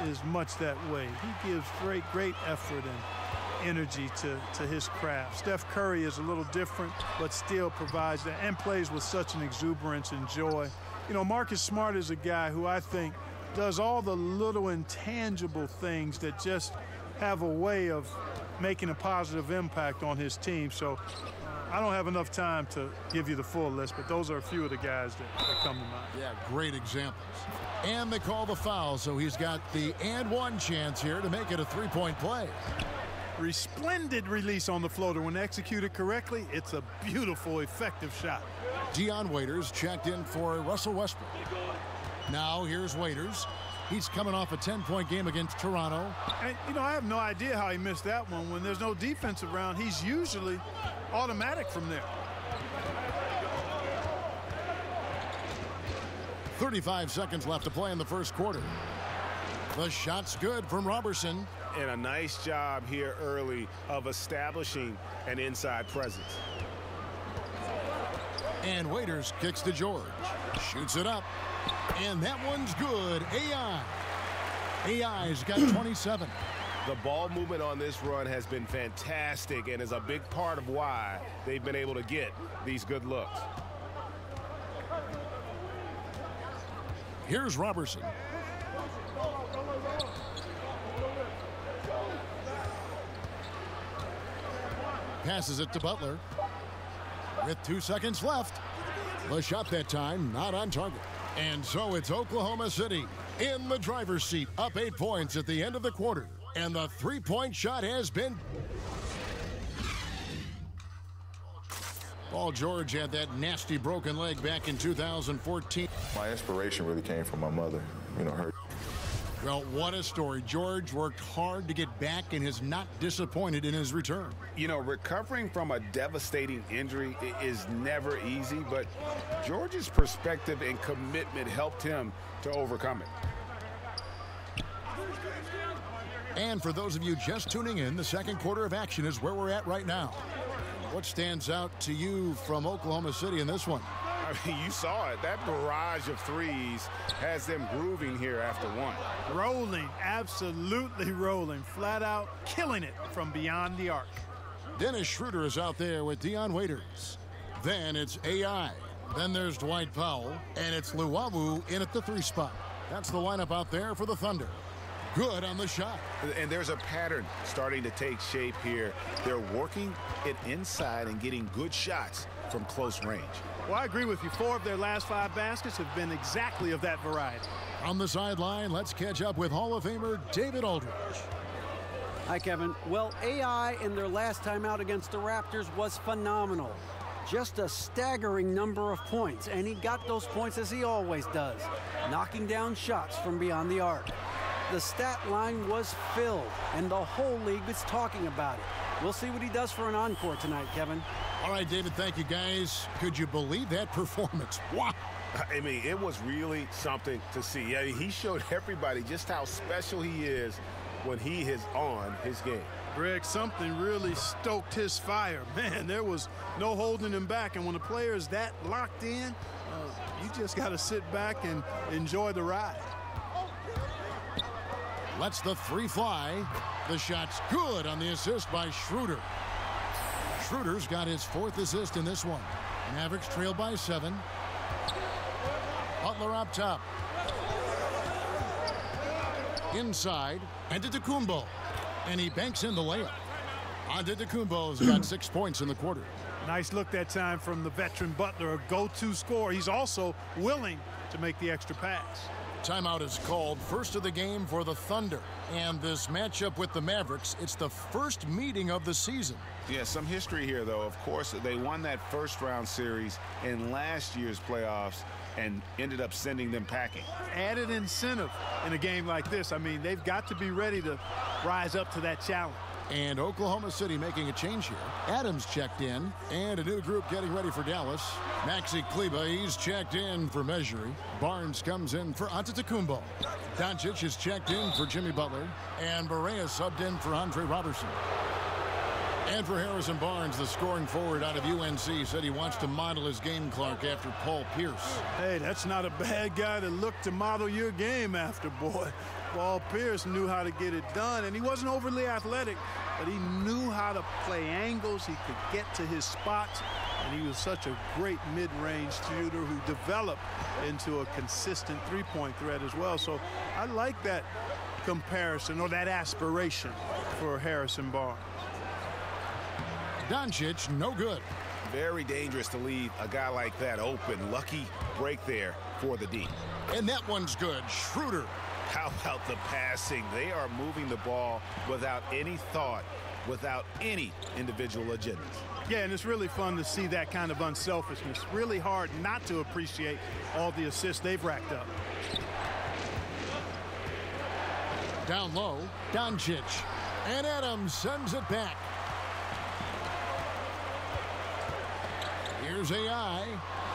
Speaker 13: is much that way. He gives great effort and energy to his craft. Steph Curry is a little different, but still provides that and plays with such an exuberance and joy. You know, Marcus Smart is a guy who I think does all the little intangible things that just have a way of making a positive impact on his team. So I don't have enough time to give you the full list, but those are a few of the guys that come to mind.
Speaker 3: Yeah, great examples. And they call the foul, so he's got the and one chance here to make it a three-point play.
Speaker 13: Resplendent release on the floater. When executed correctly, it's a beautiful, effective shot.
Speaker 3: Dion Waiters checked in for Russell Westbrook. Now here's Waiters. He's coming off a 10-point game against Toronto.
Speaker 13: And, you know, I have no idea how he missed that one. When there's no defense around, he's usually automatic from there.
Speaker 3: 35 seconds left to play in the first quarter. The shot's good from Robertson.
Speaker 1: And a nice job here early of establishing an inside presence.
Speaker 3: And Waiters kicks to George. Shoots it up. And that one's good. AI's got 27.
Speaker 1: The ball movement on this run has been fantastic and is a big part of why they've been able to get these good looks.
Speaker 3: Here's Robertson. Passes it to Butler. With 2 seconds left. The shot that time not on target. And so it's Oklahoma City in the driver's seat, up 8 points at the end of the quarter. And the three-point shot has been... Paul George had that nasty broken leg back in 2014.
Speaker 14: My inspiration really came from my mother, her.
Speaker 3: Well, what a story. George worked hard to get back and is not disappointed in his return.
Speaker 1: Recovering from a devastating injury is never easy, but George's perspective and commitment helped him to overcome it.
Speaker 3: And for those of you just tuning in, the second quarter of action is where we're at right now. What stands out to you from Oklahoma City in this one?
Speaker 1: I mean, you saw it. That barrage of threes has them grooving here after one.
Speaker 13: Rolling, absolutely rolling, flat out killing it from beyond the arc.
Speaker 3: Dennis Schroeder is out there with Dion Waiters. Then it's AI. Then there's Dwight Powell, and it's Luwawu in at the 3 spot. That's the lineup out there for the Thunder. Good on the shot.
Speaker 1: And there's a pattern starting to take shape here. They're working it inside and getting good shots from close range.
Speaker 13: Well, I agree with you. 4 of their last 5 baskets have been exactly of that variety.
Speaker 3: On the sideline, let's catch up with Hall of Famer David Aldridge.
Speaker 15: Hi, Kevin. Well, AI in their last time out against the Raptors was phenomenal. Just a staggering number of points, and he got those points as he always does, knocking down shots from beyond the arc. The stat line was filled, and the whole league is talking about it. We'll see what he does for an encore tonight, Kevin.
Speaker 3: All right, David, thank you, guys. Could you believe that performance? Wow.
Speaker 1: I mean, it was really something to see. I mean, he showed everybody just how special he is when he is on his game.
Speaker 13: Greg, something really stoked his fire. Man, there was no holding him back, and when a player is that locked in, you just got to sit back and enjoy the ride.
Speaker 3: Lets the 3 fly. The shot's good on the assist by Schroeder. Schroeder's got his 4th assist in this one. Mavericks trail by 7. Butler up top. Inside, Antetokounmpo. And he banks in the layup. Antetokounmpo's got 6 points in the quarter.
Speaker 13: Nice look that time from the veteran Butler, a go-to scorer. He's also willing to make the extra pass.
Speaker 3: Timeout is called, first of the game for the Thunder. And this matchup with the Mavericks, it's the first meeting of the season.
Speaker 1: Yeah, some history here, though. Of course, they won that first-round series in last year's playoffs and ended up sending them packing.
Speaker 13: Added incentive in a game like this. I mean, they've got to be ready to rise up to that challenge.
Speaker 3: And Oklahoma City making a change here. Adams checked in, and a new group getting ready for Dallas. Maxi Kleber, he's checked in for Measury. Barnes comes in for Antetokounmpo. Doncic is checked in for Jimmy Butler. And Barea subbed in for Andre Robertson. And for Harrison Barnes, the scoring forward out of UNC, said he wants to model his game, Clark, after Paul Pierce.
Speaker 13: Hey, that's not a bad guy to look to model your game after, boy. Paul Pierce knew how to get it done, and he wasn't overly athletic, but he knew how to play angles. He could get to his spots, and he was such a great mid-range shooter who developed into a consistent three-point threat as well. So I like that comparison or that aspiration for Harrison Barnes.
Speaker 3: Doncic, no good.
Speaker 1: Very dangerous to leave a guy like that open. Lucky break there for the D.
Speaker 3: And that one's good. Schroeder.
Speaker 1: How about the passing? They are moving the ball without any thought, without any individual agendas.
Speaker 13: Yeah, and it's really fun to see that kind of unselfishness. Really hard not to appreciate all the assists they've racked up.
Speaker 3: Down low, Doncic. And Adams sends it back. Here's AI.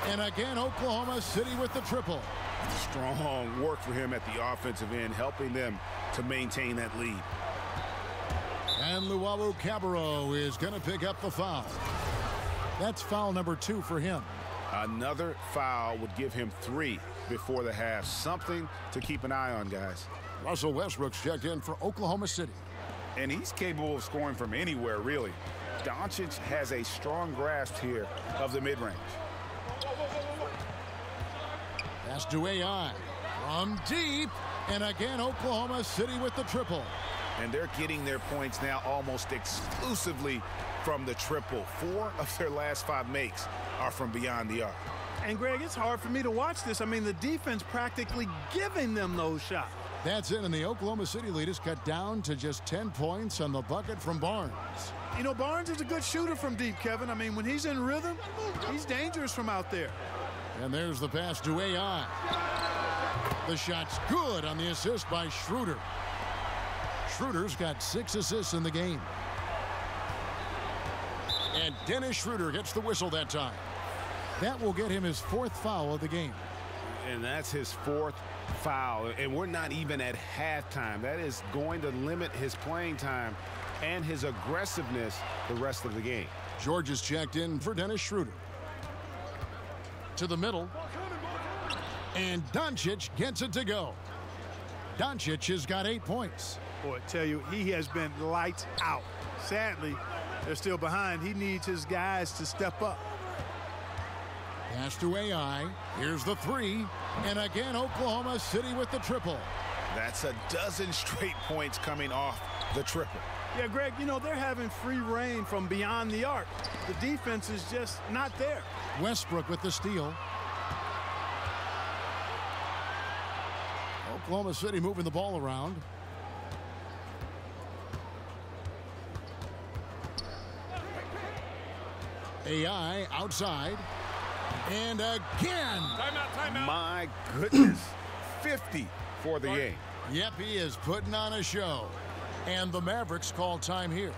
Speaker 3: And again, Oklahoma City with the triple.
Speaker 1: Strong work for him at the offensive end, helping them to maintain that lead.
Speaker 3: And Luwawu Cabarrot is going to pick up the foul. That's foul number 2 for him.
Speaker 1: Another foul would give him 3 before the half. Something to keep an eye on, guys.
Speaker 3: Russell Westbrook's checked in for Oklahoma City.
Speaker 1: And he's capable of scoring from anywhere, really. Doncic has a strong grasp here of the mid-range.
Speaker 3: Pass to AI from deep. And again, Oklahoma City with the triple.
Speaker 1: And they're getting their points now almost exclusively from the triple. 4 of their last 5 makes are from beyond the arc.
Speaker 13: And, Greg, it's hard for me to watch this. I mean, the defense practically giving them those shots.
Speaker 3: That's it, and the Oklahoma City lead is cut down to just 10 points on the bucket from Barnes.
Speaker 13: You know, Barnes is a good shooter from deep, Kevin. I mean, when he's in rhythm, he's dangerous from out there.
Speaker 3: And there's the pass to AI. The shot's good on the assist by Schroeder. Schroeder's got 6 assists in the game. And Dennis Schroeder gets the whistle that time. That will get him his 4th foul of the game.
Speaker 1: And that's his 4th foul. And we're not even at halftime. That is going to limit his playing time and his aggressiveness the rest of the game.
Speaker 3: George is checked in for Dennis Schroeder. To the middle. And Doncic gets it to go. Doncic has got 8 points.
Speaker 13: Boy, I tell you, he has been lights out. Sadly, they're still behind. He needs his guys to step up.
Speaker 3: Pass to AI. Here's the 3. And again, Oklahoma City with the triple.
Speaker 1: That's a dozen straight points coming off the triple.
Speaker 13: Yeah, Greg, you know, they're having free reign from beyond the arc. The defense is just not there.
Speaker 3: Westbrook with the steal. Oklahoma City moving the ball around. AI outside. And again.
Speaker 1: Timeout. My goodness. 50 for the game.
Speaker 3: Yep, he is putting on a show. And the Mavericks call time here.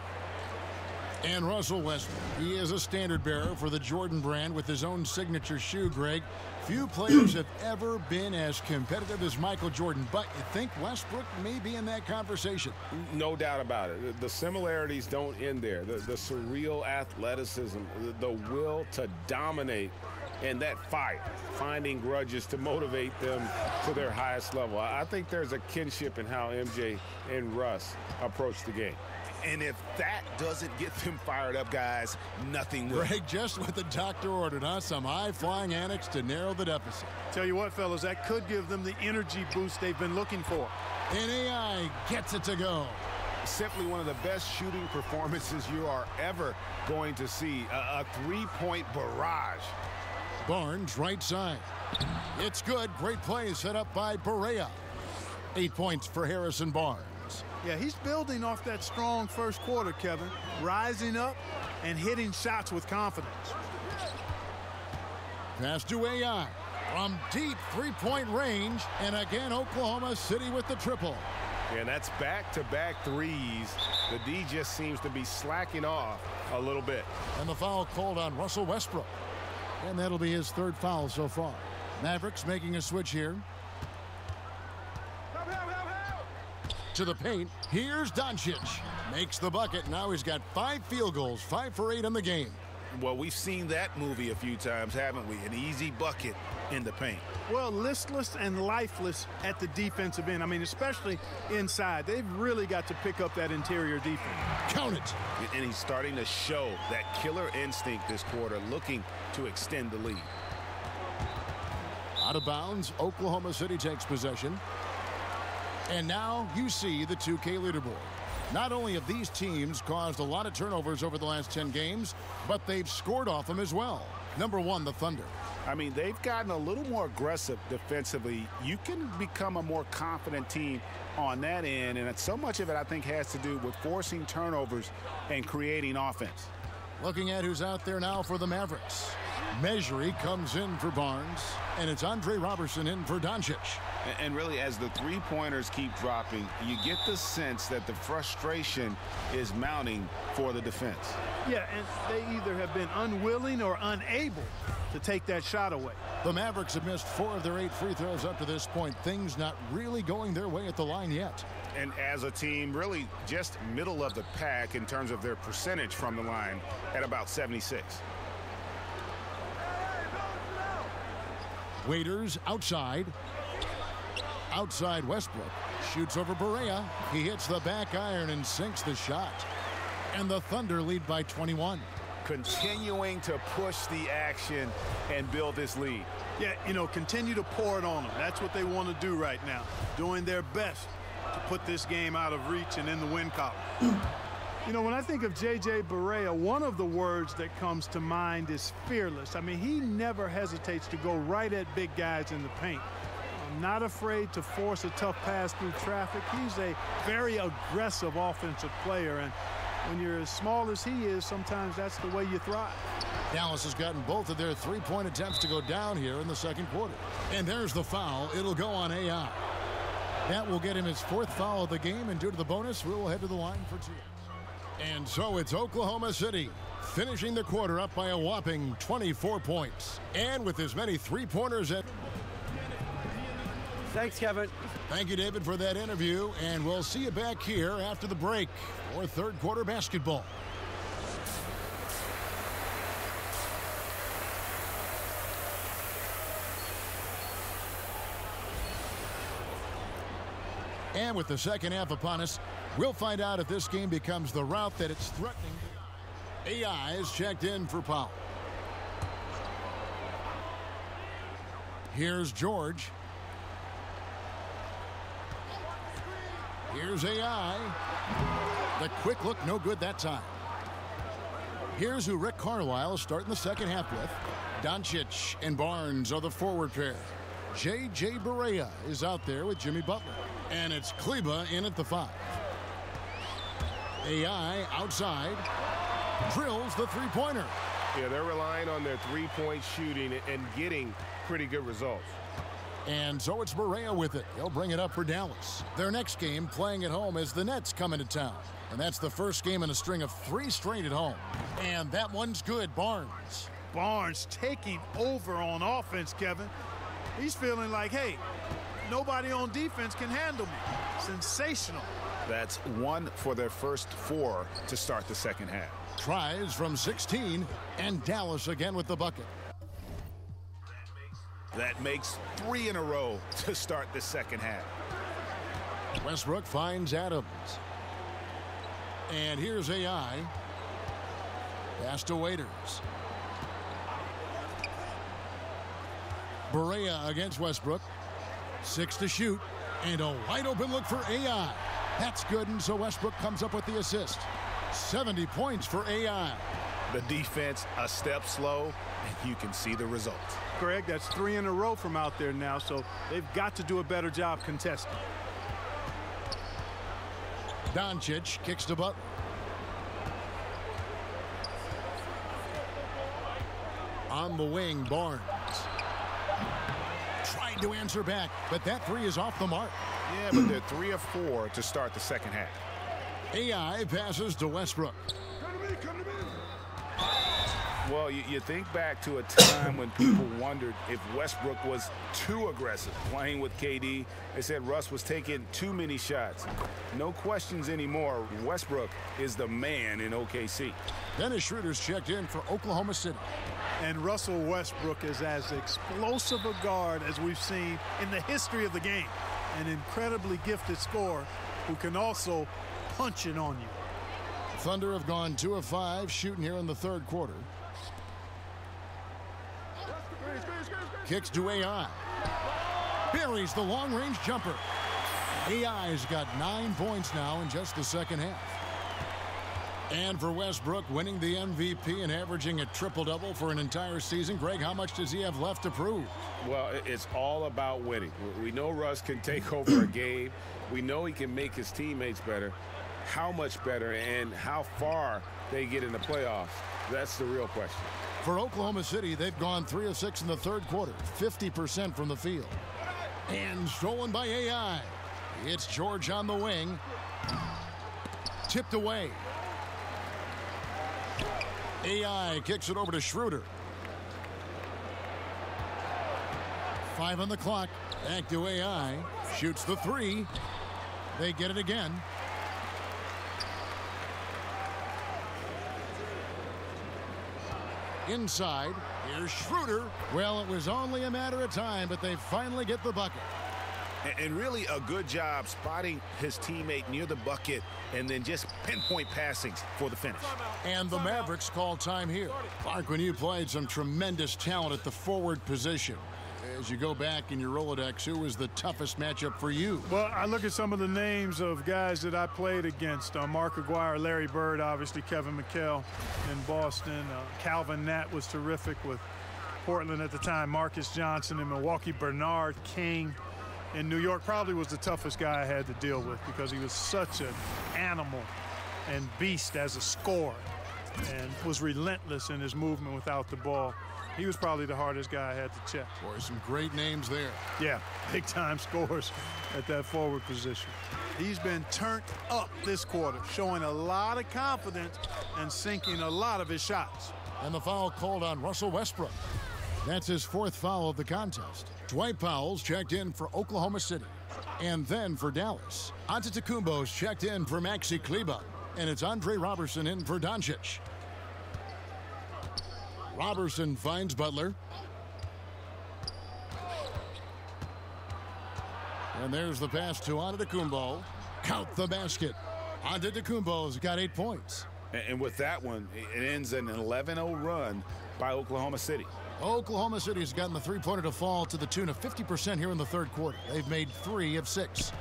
Speaker 3: And Russell Westbrook, he is a standard bearer for the Jordan brand with his own signature shoe, Greg. Few players have ever been as competitive as Michael Jordan, but you think Westbrook may be in that conversation?
Speaker 1: No doubt about it. The similarities don't end there. The surreal athleticism, the will to dominate, and that fight, finding grudges to motivate them to their highest level. I think there's a kinship in how MJ and Russ approach the game. And if that doesn't get them fired up, guys, nothing will.
Speaker 3: Greg, just what the doctor ordered, huh? Some high-flying antics to narrow the deficit.
Speaker 13: Tell you what, fellas, that could give them the energy boost they've been looking for.
Speaker 3: And AI gets it to go.
Speaker 1: Simply one of the best shooting performances you are ever going to see. A three-point barrage.
Speaker 3: Barnes, right side. It's good. Great play set up by Barea. 8 points for Harrison Barnes.
Speaker 13: Yeah, he's building off that strong first quarter, Kevin. Rising up and hitting shots with confidence.
Speaker 3: Pass to AI. From deep three-point range. And again, Oklahoma City with the triple.
Speaker 1: And that's back-to-back threes. The D just seems to be slacking off a little bit.
Speaker 3: And the foul called on Russell Westbrook. And that'll be his 3rd foul so far. Mavericks making a switch here. To the paint. Here's Doncic. Makes the bucket. Now he's got 5 field goals, 5 for 8 in the game.
Speaker 1: Well, we've seen that movie a few times, haven't we? An easy bucket in the paint.
Speaker 13: Well, listless and lifeless at the defensive end. I mean, especially inside. They've really got to pick up that interior defense.
Speaker 3: Count it.
Speaker 1: And he's starting to show that killer instinct this quarter, looking to extend the lead.
Speaker 3: Out of bounds, Oklahoma City takes possession. And now you see the 2K leaderboard. Not only have these teams caused a lot of turnovers over the last 10 games, but they've scored off them as well. Number 1, the Thunder.
Speaker 1: I mean, they've gotten a little more aggressive defensively. You can become a more confident team on that end, and so much of it, I think, has to do with forcing turnovers and creating offense.
Speaker 3: Looking at who's out there now for the Mavericks. Mejri comes in for Barnes, and it's Andre Robertson in for Doncic.
Speaker 1: And really, as the three-pointers keep dropping, you get the sense that the frustration is mounting for the defense.
Speaker 13: Yeah, and they either have been unwilling or unable to take that shot away.
Speaker 3: The Mavericks have missed 4 of their 8 free throws up to this point. Things not really going their way at the line yet.
Speaker 1: And as a team, really just middle of the pack in terms of their percentage from the line at about 76.
Speaker 3: Waiters outside. Outside Westbrook. Shoots over Barea. He hits the back iron and sinks the shot. And the Thunder lead by 21.
Speaker 1: Continuing to push the action and build this lead.
Speaker 13: Yeah, you know, continue to pour it on them. That's what they want to do right now. Doing their best to put this game out of reach and in the win column. You know, when I think of J.J. Barea, one of the words that comes to mind is fearless. I mean, he never hesitates to go right at big guys in the paint. Not afraid to force a tough pass through traffic. He's a very aggressive offensive player, and when you're as small as he is, sometimes that's the way you thrive.
Speaker 3: Dallas has gotten both of their three-point attempts to go down here in the second quarter. And there's the foul. It'll go on AI. That will get him his 4th foul of the game, and due to the bonus, we'll head to the line for 2. And so it's Oklahoma City finishing the quarter up by a whopping 24 points. And with as many three-pointers at...
Speaker 15: Thanks, Kevin.
Speaker 3: Thank you, David, for that interview. And we'll see you back here after the break for third quarter basketball. And with the second half upon us, we'll find out if this game becomes the route that it's threatening. AI is checked in for Powell. Here's George. Here's AI. The quick look, no good that time. Here's who Rick Carlisle is starting the second half with. Doncic and Barnes are the forward pair. J.J. Barea is out there with Jimmy Butler. And it's Kleba in at the 5. AI outside. Drills the three-pointer.
Speaker 1: Yeah, they're relying on their three-point shooting and getting pretty good results.
Speaker 3: And so it's Barea with it. He'll bring it up for Dallas. Their next game playing at home as the Nets come into town. And that's the first game in a string of 3 straight at home. And that one's good. Barnes.
Speaker 13: Barnes taking over on offense, Kevin. He's feeling like, hey, nobody on defense can handle me. Sensational.
Speaker 1: That's 1 for their first 4 to start the second half.
Speaker 3: Tries from 16, and Dallas again with the bucket.
Speaker 1: That makes 3 in a row to start the second half.
Speaker 3: Westbrook finds Adams. And here's AI. Pass to Waiters. Barea against Westbrook. 6 to shoot. And a wide open look for AI. That's good, and so Westbrook comes up with the assist. 70 points for AI.
Speaker 1: The defense a step slow, and you can see the results.
Speaker 13: Greg, that's 3 in a row from out there now, so they've got to do a better job contesting.
Speaker 3: Doncic kicks to Butler. On the wing, Barnes. Tried to answer back, but that 3 is off the mark.
Speaker 1: Yeah, but they're 3 of 4 to start the second half.
Speaker 3: AI passes to Westbrook.
Speaker 1: Well, you think back to a time when people wondered if Westbrook was too aggressive playing with KD. They said Russ was taking too many shots. No questions anymore. Westbrook is the man in OKC.
Speaker 3: Dennis Schroeder's checked in for Oklahoma City.
Speaker 13: And Russell Westbrook is as explosive a guard as we've seen in the history of the game. An incredibly gifted scorer who can also punch it on you.
Speaker 3: Thunder have gone 2 of 5 shooting here in the third quarter. Kicks to AI. Buries the long-range jumper. AI's got 9 points now in just the second half. And for Westbrook, winning the MVP and averaging a triple-double for an entire season, Greg, how much does he have left to prove?
Speaker 1: Well, it's all about winning. We know Russ can take over a game. We know he can make his teammates better. How much better and how far they get in the playoffs, that's the real question.
Speaker 3: For Oklahoma City, they've gone 3 of 6 in the third quarter, 50% from the field. And stolen by AI. It's George on the wing. Tipped away. AI kicks it over to Schroeder. 5 on the clock. Back to AI. Shoots the 3. They get it again. Inside, here's Schroeder. Well, it was only a matter of time, but they finally get the bucket.
Speaker 1: And really a good job spotting his teammate near the bucket and then just pinpoint passings for the finish.
Speaker 3: And the Mavericks call time here. Clark, when you played some tremendous talent at the forward position, as you go back in your Rolodex, who was the toughest matchup for you?
Speaker 13: Well, I look at some of the names of guys that I played against. Mark Aguirre, Larry Bird, obviously Kevin McHale in Boston. Calvin Nat was terrific with Portland at the time. Marcus Johnson in Milwaukee. Bernard King in New York probably was the toughest guy I had to deal with because he was such an animal and beast as a scorer and was relentless in his movement without the ball. He was probably the hardest guy I had to check.
Speaker 3: Boy, some great names there.
Speaker 13: Yeah, big-time scores at that forward position. He's been turned up this quarter, showing a lot of confidence and sinking a lot of his shots.
Speaker 3: And the foul called on Russell Westbrook. That's his 4th foul of the contest. Dwight Powell's checked in for Oklahoma City. And then for Dallas, Antetokounmpo's checked in for Maxi Kleber. And it's Andre Robertson in for Doncic. Robertson finds Butler. And there's the pass to Antetokounmpo. Count the basket. Antetokounmpo's got 8 points.
Speaker 1: And with that one, it ends an 11-0 run by Oklahoma City.
Speaker 3: Oklahoma City's gotten the three-pointer to fall to the tune of 50% here in the 3rd quarter. They've made 3 of 6.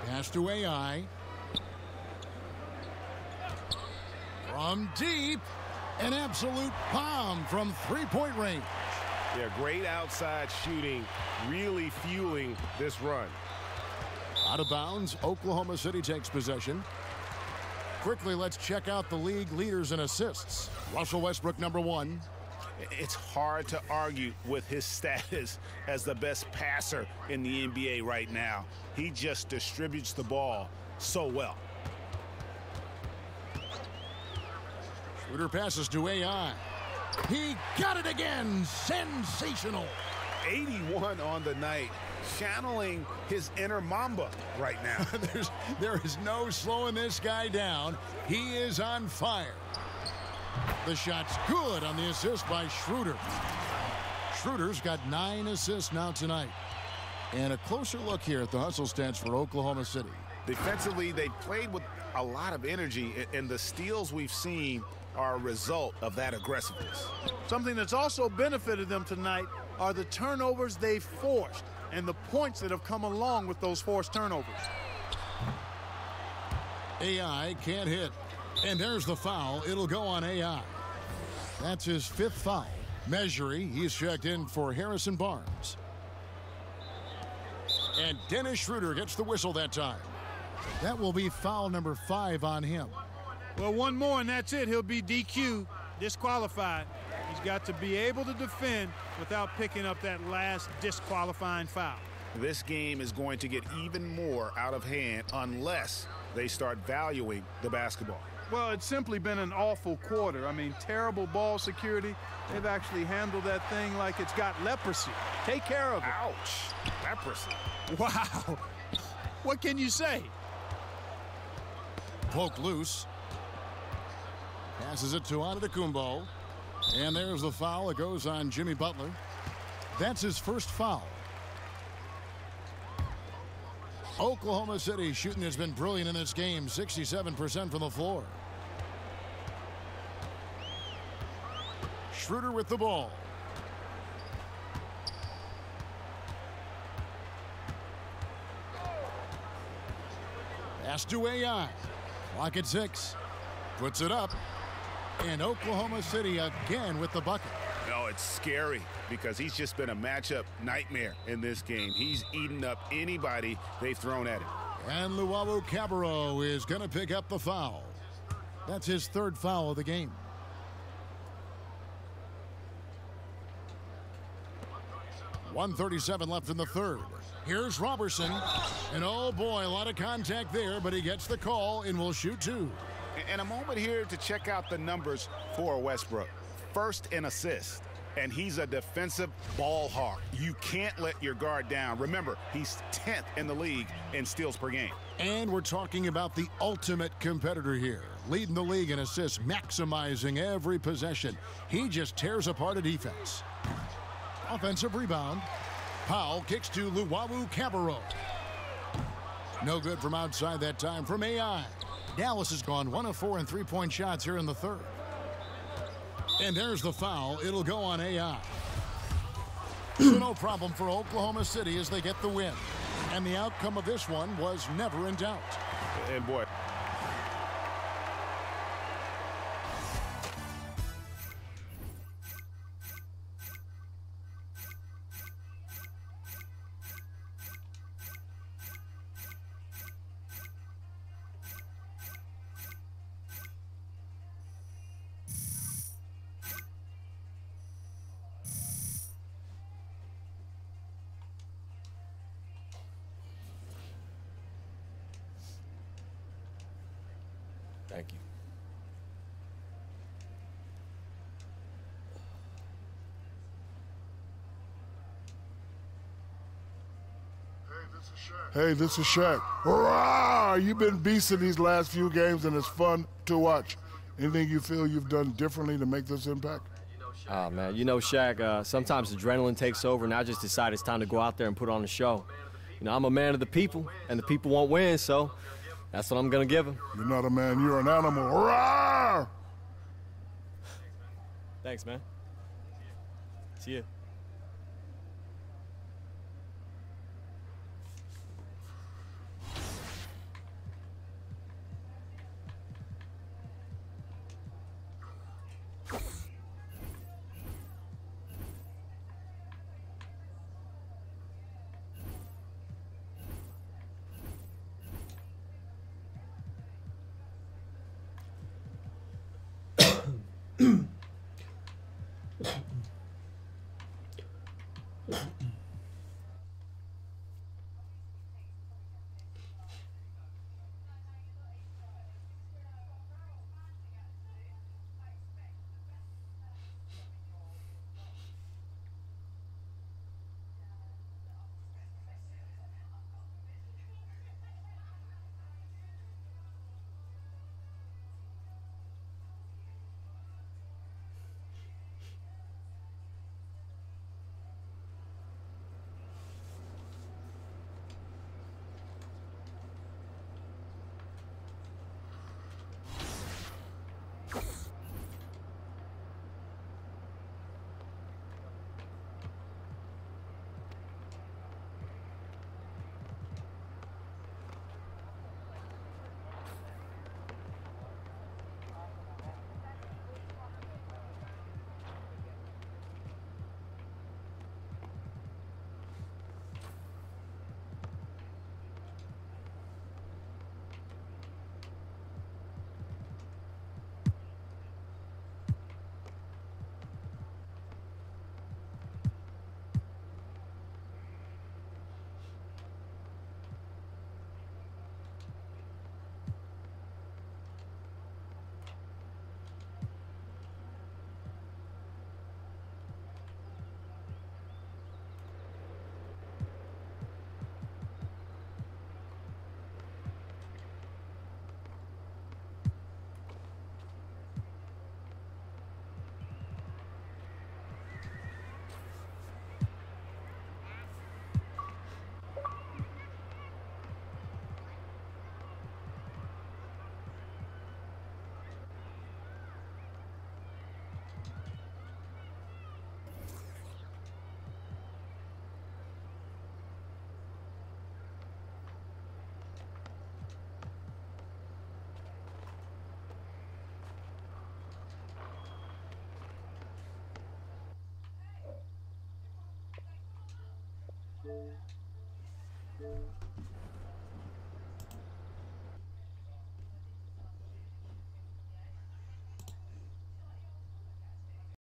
Speaker 3: Pass to AI. From deep, an absolute bomb from 3-point range.
Speaker 1: Yeah, great outside shooting, really fueling this run.
Speaker 3: Out of bounds, Oklahoma City takes possession. Quickly, let's check out the league leaders in assists. Russell Westbrook, number 1.
Speaker 1: It's hard to argue with his status as the best passer in the NBA right now. He just distributes the ball so well.
Speaker 3: Schroeder passes to AI. He got it again. Sensational.
Speaker 1: 81 on the night, channeling his inner Mamba right now.
Speaker 3: There is no slowing this guy down. He is on fire. The shot's good on the assist by Schroeder. Schroeder's got 9 assists now tonight. And a closer look here at the hustle stats for Oklahoma City.
Speaker 1: Defensively, they played with a lot of energy, and the steals we've seen are a result of that aggressiveness.
Speaker 13: Something that's also benefited them tonight are the turnovers they've forced and the points that have come along with those forced turnovers.
Speaker 3: AI can't hit. And there's the foul. It'll go on AI. That's his 5th foul. Measury, he's checked in for Harrison Barnes. And Dennis Schroeder gets the whistle that time. That will be foul number 5 on him.
Speaker 13: Well, one more and that's it. He'll be DQ, disqualified. He's got to be able to defend without picking up that last disqualifying foul.
Speaker 1: This game is going to get even more out of hand unless they start valuing the basketball.
Speaker 13: Well, it's simply been an awful quarter. I mean, terrible ball security. They've actually handled that thing like it's got leprosy. Take care of it.
Speaker 1: Ouch. Leprosy.
Speaker 13: Wow. What can you say?
Speaker 3: Poke loose. Passes it to Antetokounmpo. And there's the foul. It goes on Jimmy Butler. That's his 1st foul. Oklahoma City shooting has been brilliant in this game. 67% from the floor. Schroeder with the ball. Pass to AI. Clock at 6. Puts it up. And Oklahoma City again with the bucket.
Speaker 1: No, it's scary because he's just been a matchup nightmare in this game. He's eaten up anybody they've thrown at him.
Speaker 3: And Luau Cabarro is going to pick up the foul. That's his 3rd foul of the game. .137 left in the 3rd. Here's Robertson. And oh boy, a lot of contact there, but he gets the call and will shoot 2.
Speaker 1: And a moment here to check out the numbers for Westbrook. 1st in assists, and he's a defensive ball hawk. You can't let your guard down. Remember, he's 10th in the league in steals per game.
Speaker 3: And we're talking about the ultimate competitor here, leading the league in assists, maximizing every possession. He just tears apart a defense. Offensive rebound. Powell kicks to Luwawu Cabarrot. No good from outside that time from AI. Dallas has gone 1 of 4 in three-point shots here in the third. And there's the foul. It'll go on AI. So no problem for Oklahoma City as they get the win. And the outcome of this one was never in doubt.
Speaker 1: And boy.
Speaker 6: Thank you.
Speaker 7: Hey, this is Shaq. Hurrah! You've been beasting these last few games, and it's fun to watch. Anything you feel you've done differently to make this impact?
Speaker 6: Oh, man, you know, Shaq, sometimes adrenaline takes over, and I just decide it's time to go out there and put on a show. You know, I'm a man of the people, and the people won't win, so that's what I'm going to give them.
Speaker 7: You're not a man, you're an animal. Hurrah!
Speaker 6: Thanks, man. See you.